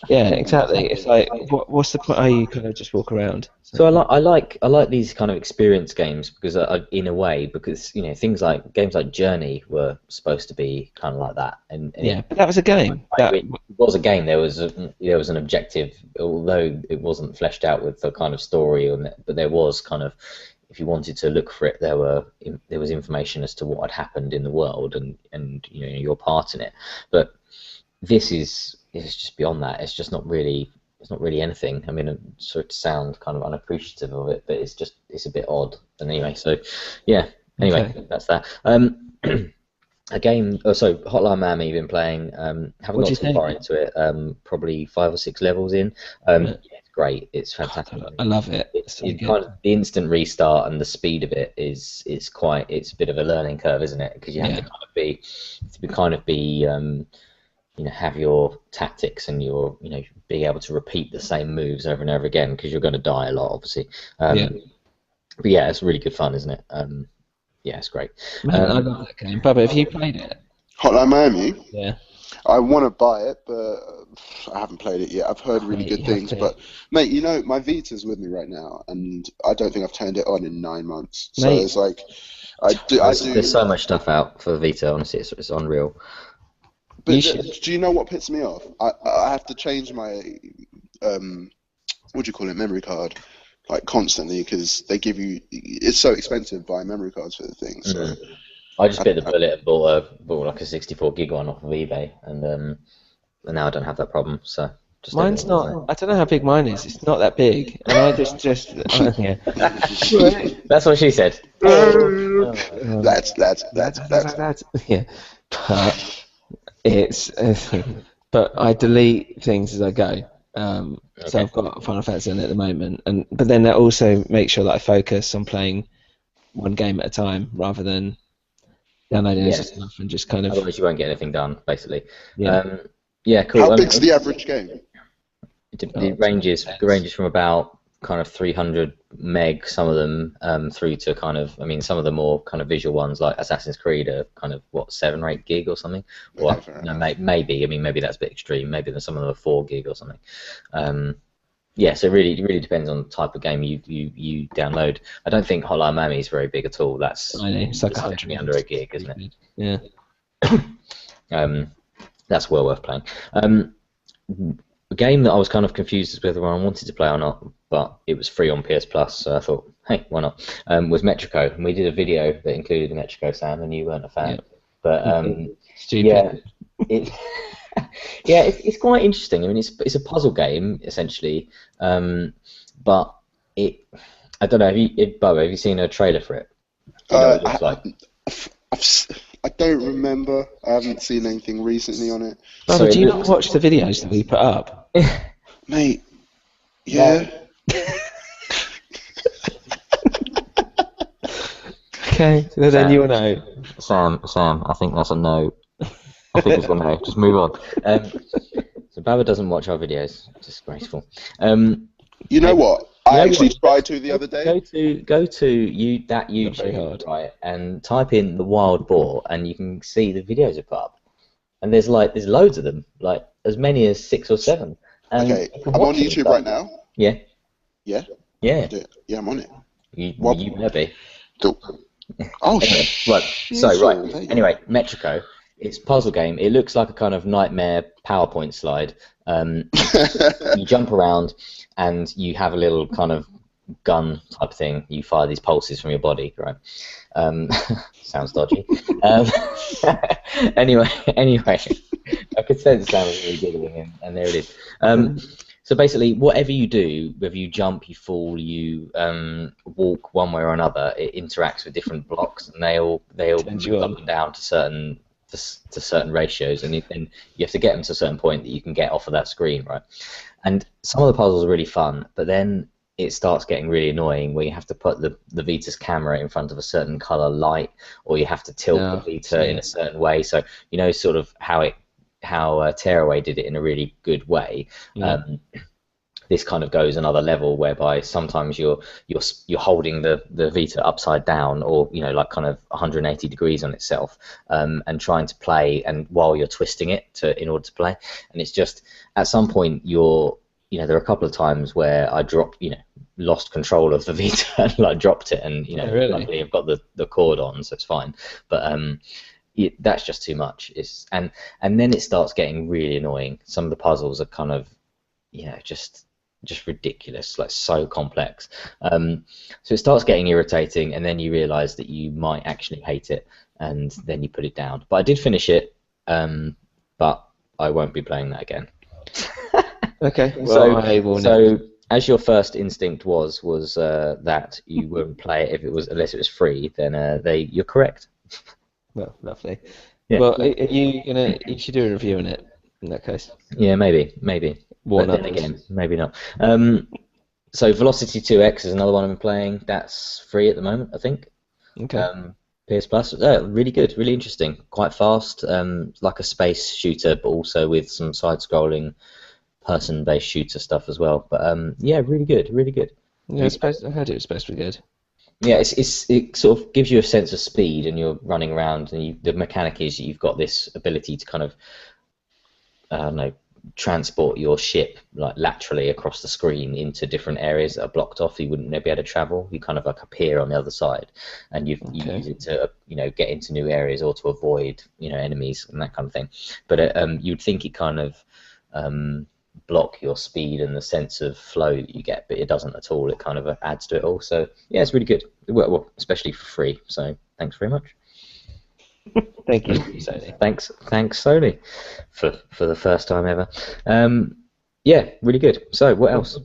Yeah, exactly. It's like, what's the point? You kind of just walk around. So I like these kind of experience games because in a way, because things like games like Journey were supposed to be kind of like that, and yeah, but that was a game. It was a game. There was an objective, although it wasn't fleshed out with the kind of story, but there was kind of if you wanted to look for it, there was information as to what had happened in the world and you know your part in it. But this is just beyond that. It's just not really. It's not really anything. I mean, sort of sound kind of unappreciative of it, but it's a bit odd. And anyway, so yeah. Anyway, Okay. that's that. A game. Oh, so Hotline Miami. You've been playing. Haven't What do got you too far think? into it. Probably 5 or 6 levels in. Yeah. Yeah, it's great. It's fantastic. I love it. It's So it good. kind of the instant restart and the speed of it is it's a bit of a learning curve, isn't it? Because you have Yeah. to kind of be you know, have your tactics and your, you know, being able to repeat the same moves over and over again because you're going to die a lot, obviously. Yeah. But yeah, it's really good fun, isn't it? Yeah, it's great. Man, I love that game. Bubba, have you played it? Hotline Miami. Yeah. I want to buy it, but I haven't played it yet. I've heard really Mate, good you have things, to. but mate, you know, my Vita's with me right now, and I don't think I've turned it on in 9 months. So Mate. it's like, I do. There's so much stuff out for Vita, honestly, it's unreal. But You should. do you know what pissed me off? I have to change my what do you call it, memory card, like constantly because they give you. It's so expensive buying memory cards for the thing. So I just bit the bullet and bought like a 64 gig one off of eBay, and now I don't have that problem. So just Mine's not. I don't know how big mine is. It's not that big, and I just yeah. That's what she said. that's Yeah. But it's but I delete things as I go. So I've got Final Fantasy on it at the moment, but then that also makes sure that I focus on playing one game at a time rather than downloading Yeah. loads of stuff and just kind of Otherwise, you won't get anything done, basically. Yeah. Yeah, cool. How big's the average game? It ranges from about kind of 300 meg, some of them, through to kind of, I mean, some of the more kind of visual ones like Assassin's Creed are kind of, what, 7 or 8 gig or something? Or Okay, fair enough. maybe, I mean, maybe that's a bit extreme. Maybe some of them are 4 gig or something. Yeah, so it really depends on the type of game you download. I don't think Hotline Miami is very big at all. That's I know, it's like definitely 100 under a gig, isn't it? Yeah. That's well worth playing. A game that I was kind of confused as whether I wanted to play or not, but it was free on PS Plus, so I thought, hey, why not? Was Metrico, and we did a video that included Metrico, Sam, and you weren't a fan. Yep. But Stupid. it, yeah, it's quite interesting. I mean, it's a puzzle game essentially, but I don't know. Bo, have you seen a trailer for it? Do you know what it looks like? I don't remember. I haven't seen anything recently on it. Brother, So it do you looks- not watch the videos that we put up? Mate, yeah. Okay, so then you'll know. Sam, I think that's a no. I think it's a no. Just move on. So Baba doesn't watch our videos. Disgraceful. You know what? I know actually what? tried to the other day. Go to that very YouTube, hard. right, and type in the wild boar, and you can see the videos are put up. And there's loads of them, like as many as 6 or 7. And Okay, you can I'm on watch them, YouTube but- right now. Yeah. Yeah? Yeah. Yeah, I'm on it. You What? better be. Oh, Anyway, right. So there you right. go. Anyway, Metrico. It's a puzzle game. It looks like a kind of nightmare PowerPoint slide. You jump around, and you have a little kind of gun type thing. You fire these pulses from your body, right? Sounds dodgy. Anyway, I could sense Sam was really giggling, and there it is. So basically, whatever you do, whether you jump, you fall, you walk one way or another, it interacts with different blocks, and they all Turns you move on. up and down to certain ratios, and then you have to get them to a certain point that you can get off of that screen, right? And some of the puzzles are really fun, but then it starts getting really annoying where you have to put the Vita's camera in front of a certain color light, or you have to tilt the Vita in a certain way. So you know, sort of how Tearaway did it in a really good way. Yeah. This kind of goes another level whereby sometimes you're holding the Vita upside down, or you know, like kind of 180 degrees on itself, and trying to play, and while you're twisting it in order to play, and it's just at some point there are a couple of times where I lost control of the Vita and like dropped it, and really? luckily I've got the cord on, so it's fine. But that's just too much. And then it starts getting really annoying. Some of the puzzles are kind of just just ridiculous, like so complex. So it starts getting irritating, and then you realise that you might actually hate it, and then you put it down. But I did finish it, but I won't be playing that again. Okay. Well, I will so as your first instinct was that you wouldn't play it if it was unless it was free, then you're correct. Well, lovely. Yeah. Well, you should do a review on it in that case. Yeah, maybe. But then again, maybe not. So Velocity 2X is another one I'm playing. That's free at the moment, I think. Okay. PS Plus, really good, really interesting, quite fast, like a space shooter, but also with some side-scrolling, person-based shooter stuff as well. But yeah, really good, really good. Yeah, I heard it was supposed to be good. Yeah, it sort of gives you a sense of speed, and you're running around, and the mechanic is you've got this ability to kind of, I don't know, transport your ship like laterally across the screen into different areas that are blocked off. You wouldn't be able to travel. You kind of like appear on the other side, and you use it to get into new areas or to avoid enemies and that kind of thing. But you'd think it kind of block your speed and the sense of flow that you get, but it doesn't at all. It kind of adds to it all. So yeah, it's really good. Well, especially for free. So thanks very much. Thank you, Sony. Thanks, Sony, for the first time ever. Yeah, really good. So, what else?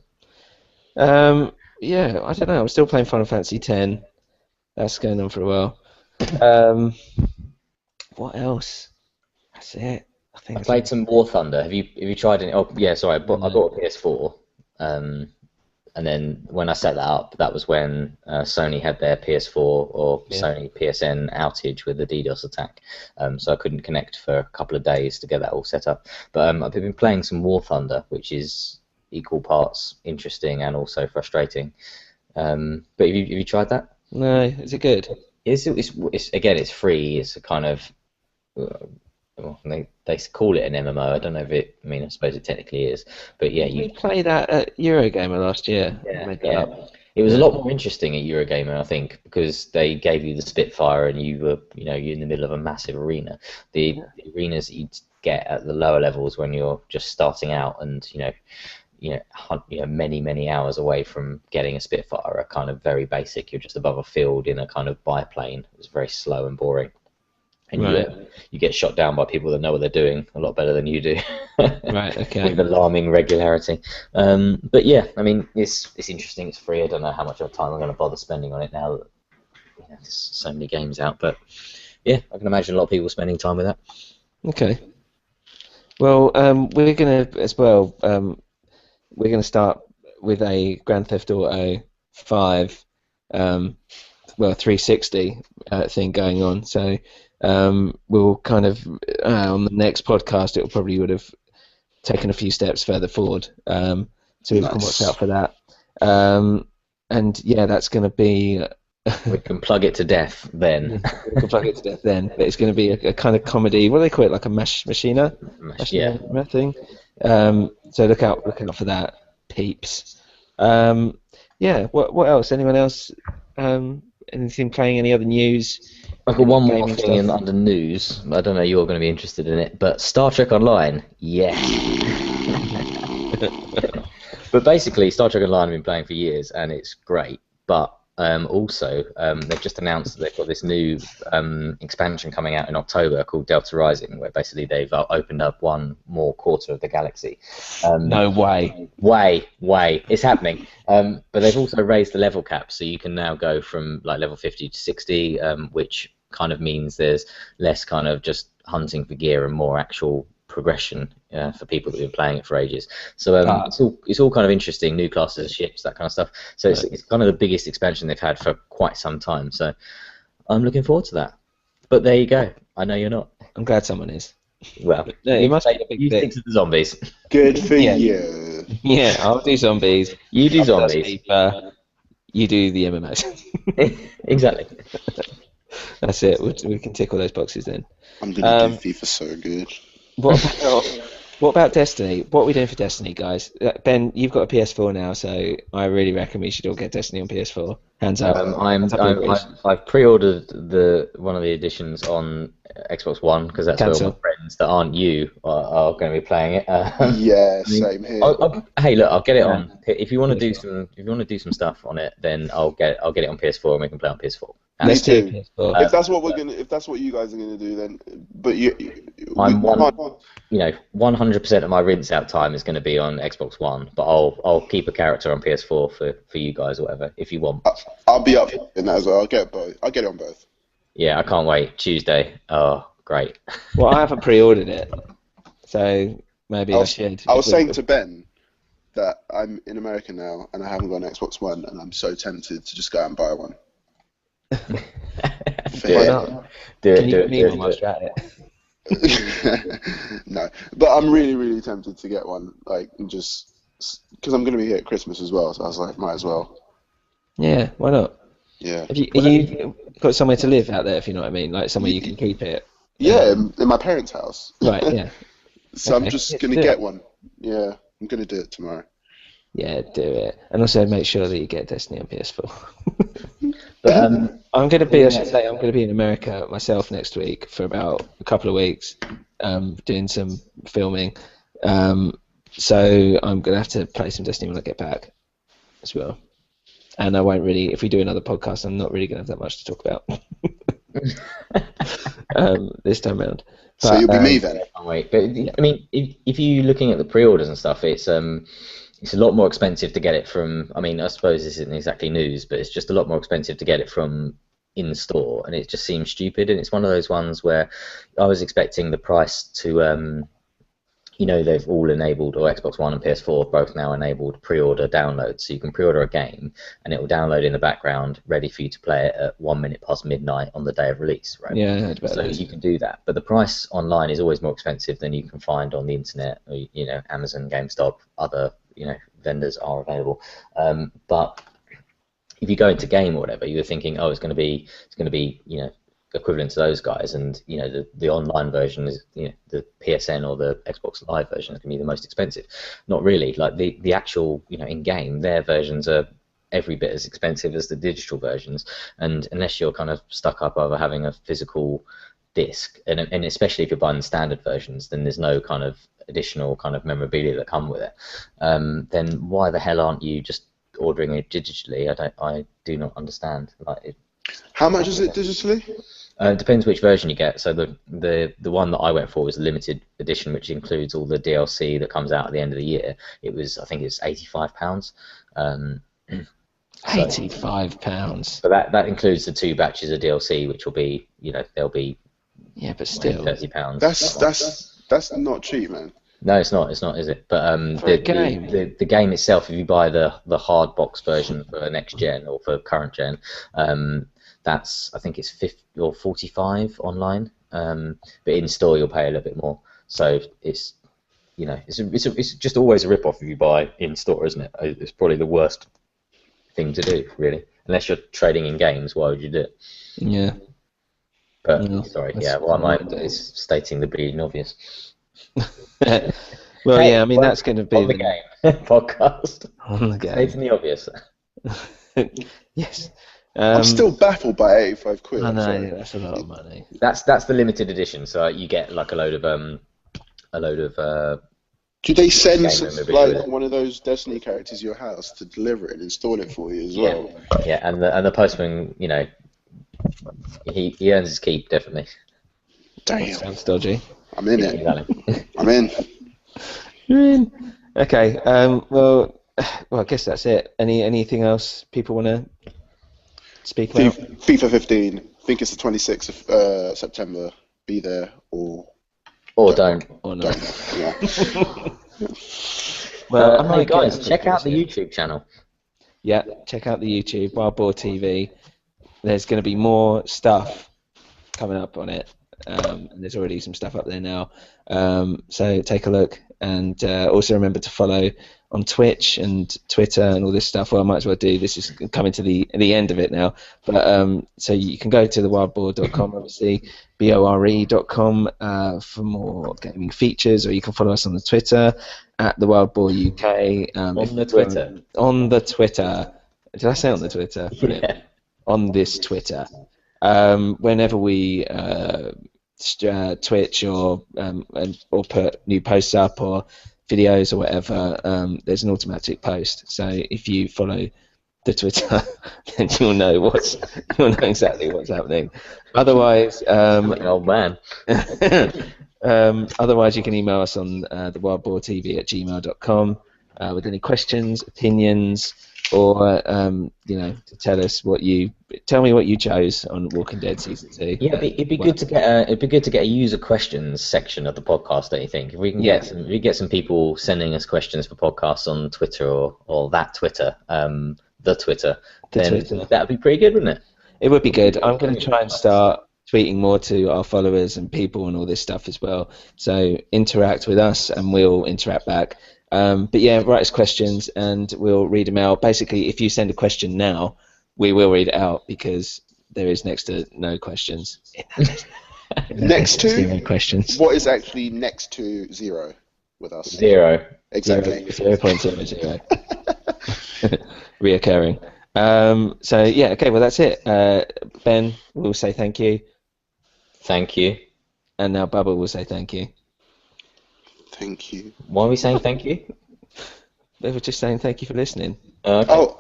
Yeah, I don't know. I'm still playing Final Fantasy X. That's going on for a while. What else? That's it. I played some War Thunder. Have you tried any? Oh, yeah. Sorry, I bought a PS4. And then when I set that up, that was when Sony had their PS4 or Sony PSN outage with the DDoS attack. So I couldn't connect for a couple of days to get that all set up. But I've been playing some War Thunder, which is equal parts interesting and also frustrating. But have you tried that? No, is it good? It's again, it's free. It's a kind of well, they call it an MMO. I don't know if it. I mean, I suppose it technically is. But yeah, you played that at Eurogamer last year. Yeah. It was a lot more interesting at Eurogamer, I think, because they gave you the Spitfire and you were, you're in the middle of a massive arena. The arenas that you'd get at the lower levels when you're just starting out and many hours away from getting a Spitfire are kind of very basic. You're just above a field in a kind of biplane. It was very slow and boring. And you get shot down by people that know what they're doing a lot better than you do. Right, okay. With alarming regularity. But yeah, I mean, it's interesting, it's free. I don't know how much of time I'm going to bother spending on it now that there's so many games out. But yeah, I can imagine a lot of people spending time with that. Okay. Well, we're going to, as well, we're going to start with a Grand Theft Auto 5, 360 thing going on. So we'll kind of on the next podcast it probably would have taken a few steps further forward, so we can watch out for that. And yeah, that's going to be we can plug it to death then. We can plug it to death then, but it's going to be a kind of comedy. What do they call it? Like a machina thing. So look out for that, peeps. Yeah. What else? Anyone else? Anything playing? Any other news? I've got one more thing under news. I don't know, you're going to be interested in it, but Star Trek Online, yes. But basically, Star Trek Online I've been playing for years, and it's great. But also, they've just announced that they've got this new expansion coming out in October called Delta Rising, where basically they've opened up one more quarter of the galaxy. No way. Way. It's happening. But they've also raised the level cap, so you can now go from like level 50 to 60, which kind of means there's less kind of just hunting for gear and more actual progression for people that have been playing it for ages. So it's all kind of interesting, new classes of ships, that kind of stuff. So it's kind of the biggest expansion they've had for quite some time. So I'm looking forward to that. But there you go. I know you're not. I'm glad someone is. Well, it must be a big you thing. stick to the zombies. Good for you. Yeah, I'll do zombies. You do zombies. You do the MMOs. Exactly. That's it. We can tick all those boxes then. I'm gonna do FIFA so good. What What about Destiny? What are we doing for Destiny, guys? Ben, you've got a PS4 now, so I really reckon we should all get Destiny on PS4. Hands up. Hands up, everybody. I've pre-ordered one of the editions on Xbox One because that's where all my friends that aren't you are going to be playing it. Yeah, same here. Hey, look, I'll get it on. If you want to do some stuff on it, then I'll get it on PS4 and we can play on PS4. Let's do PS4. If that's what you guys are gonna do, then. But I'm 100% of my rinse out time is going to be on Xbox One, but I'll keep a character on PS4 for you guys or whatever if you want. I'll be up in that as well. I'll get both. I'll get it on both. Yeah, I can't wait. Tuesday. Oh, great. Well, I haven't pre-ordered it, so maybe I should. I was saying to Ben that I'm in America now and I haven't got an Xbox One, and I'm so tempted to just go out and buy one. Can you give me one whilst you're at it? No, but I'm really, really tempted to get one, like, just because I'm going to be here at Christmas as well, so I was like, might as well. Yeah, why not? Yeah. Have you got somewhere to live out there, if you know what I mean? Like somewhere you can keep it? Yeah, in my parents' house. Right, yeah. So okay. I'm just going to get one. Yeah, I'm going to do it tomorrow. Yeah, do it. And also make sure that you get Destiny on PS4. But I'm going to be, I'm going to be in America myself next week for about a couple of weeks, doing some filming. So I'm going to have to play some Destiny when I get back as well. And I won't really, if we do another podcast, I'm not really going to have that much to talk about this time around. But, so you'll be me then? I can't wait. But I mean, if you're looking at the pre-orders and stuff, it's a lot more expensive to get it from. I mean, I suppose this isn't exactly news, but it's just a lot more expensive to get it from in store, and it just seems stupid. And it's one of those ones where I was expecting the price to, they've all enabled, or Xbox One and PS4 both now enabled pre-order download, so you can pre-order a game and it will download in the background, ready for you to play it at 1 minute past midnight on the day of release, right? Yeah, I heard about so that. You can do that, but the price online is always more expensive than you can find on the internet, or, Amazon, GameStop, other vendors are available. But if you go into game or whatever, you're thinking, it's going to be equivalent to those guys, and the online version is the PSN or the Xbox Live version is going to be the most expensive. Not really. Like the actual in game, their versions are every bit as expensive as the digital versions, and unless you're kind of stuck up over having a physical disc, and especially if you're buying the standard versions, then there's no kind of additional kind of memorabilia that come with it. Then why the hell aren't you just ordering it digitally? I do not understand. How much is it digitally? It depends which version you get. So the one that I went for was the limited edition, which includes all the DLC that comes out at the end of the year. I think it's £85. £85. So that includes the 2 batches of DLC, which will be they'll be but still £30. That's not cheap, man. No, it's not, is it? But the game itself, if you buy the hard box version for next gen or for current gen, I think it's 50 or 45 online. But in store you'll pay a little bit more. So it's it's just always a rip off if you buy in store, isn't it? It's probably the worst thing to do, really. Unless you're trading in games, why would you do it? Yeah. But sorry, well, I is stating the bleeding obvious. Well, yeah, I mean that's going to be on the game podcast. On the game, stating the obvious. Yes. I'm still baffled by £85. I know, that's a lot of money. That's the limited edition, so you get like a load of. Do they send one of those Destiny characters to your house to deliver it and install it for you as well? Yeah, and the postman, he earns his keep, definitely. Damn. Sounds dodgy. I'm in it. Exactly. I'm in. You're in. Okay. Well, I guess that's it. Anything else people want to speak about? FIFA 15. I think it's the 26th of September. Be there or don't. Or not. Don't. Yeah. Well, hey guys, check out the YouTube channel. Yeah, check out the YouTube, Wild Boar TV. There's going to be more stuff coming up on it. And there's already some stuff up there now. So take a look, and also remember to follow on Twitch and Twitter and all this stuff. Well, I might as well do. This is coming to the end of it now. But so you can go to thewildboar.com, obviously, BORE.com for more gaming features, or you can follow us on the Twitter at the Wild Boar UK. On the Twitter. On the Twitter. Did I say on the Twitter? Brilliant. Yeah. On this Twitter. Whenever we Twitch or put new posts up or videos or whatever, there's an automatic post. So if you follow the Twitter, then you'll know exactly what's happening. Otherwise, An old man. otherwise you can email us on thewildboartv@gmail.com with any questions, opinions, or to tell me what you chose on Walking Dead season 2. Yeah, it'd be good to get a user questions section of the podcast. Don't you think? If we can get some people sending us questions for podcasts on Twitter or that Twitter, the Twitter, that'd be pretty good, wouldn't it? It would be good. I'm going to try and start tweeting more to our followers and people and all this stuff as well. So interact with us and we'll interact back. But yeah, write us questions and we'll read them out. Basically, if you send a question now, we will read it out because there is next to no questions. Next to? 0 questions. What is actually next to 0 with us? 0. Exactly. 0.00. Reoccurring. So yeah, okay, well that's it. Ben will say thank you. Thank you. And now Bubba will say thank you. Thank you. Why are we saying thank you? They were just saying thank you for listening. Okay. Oh,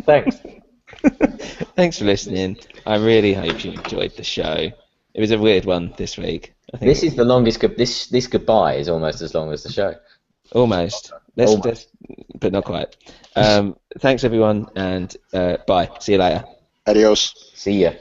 Thanks. Thanks for listening. I really hope you enjoyed the show. It was a weird one this week. I think This is the longest. This goodbye is almost as long as the show. almost. But not quite. Thanks everyone, and bye. See you later. adios. See ya.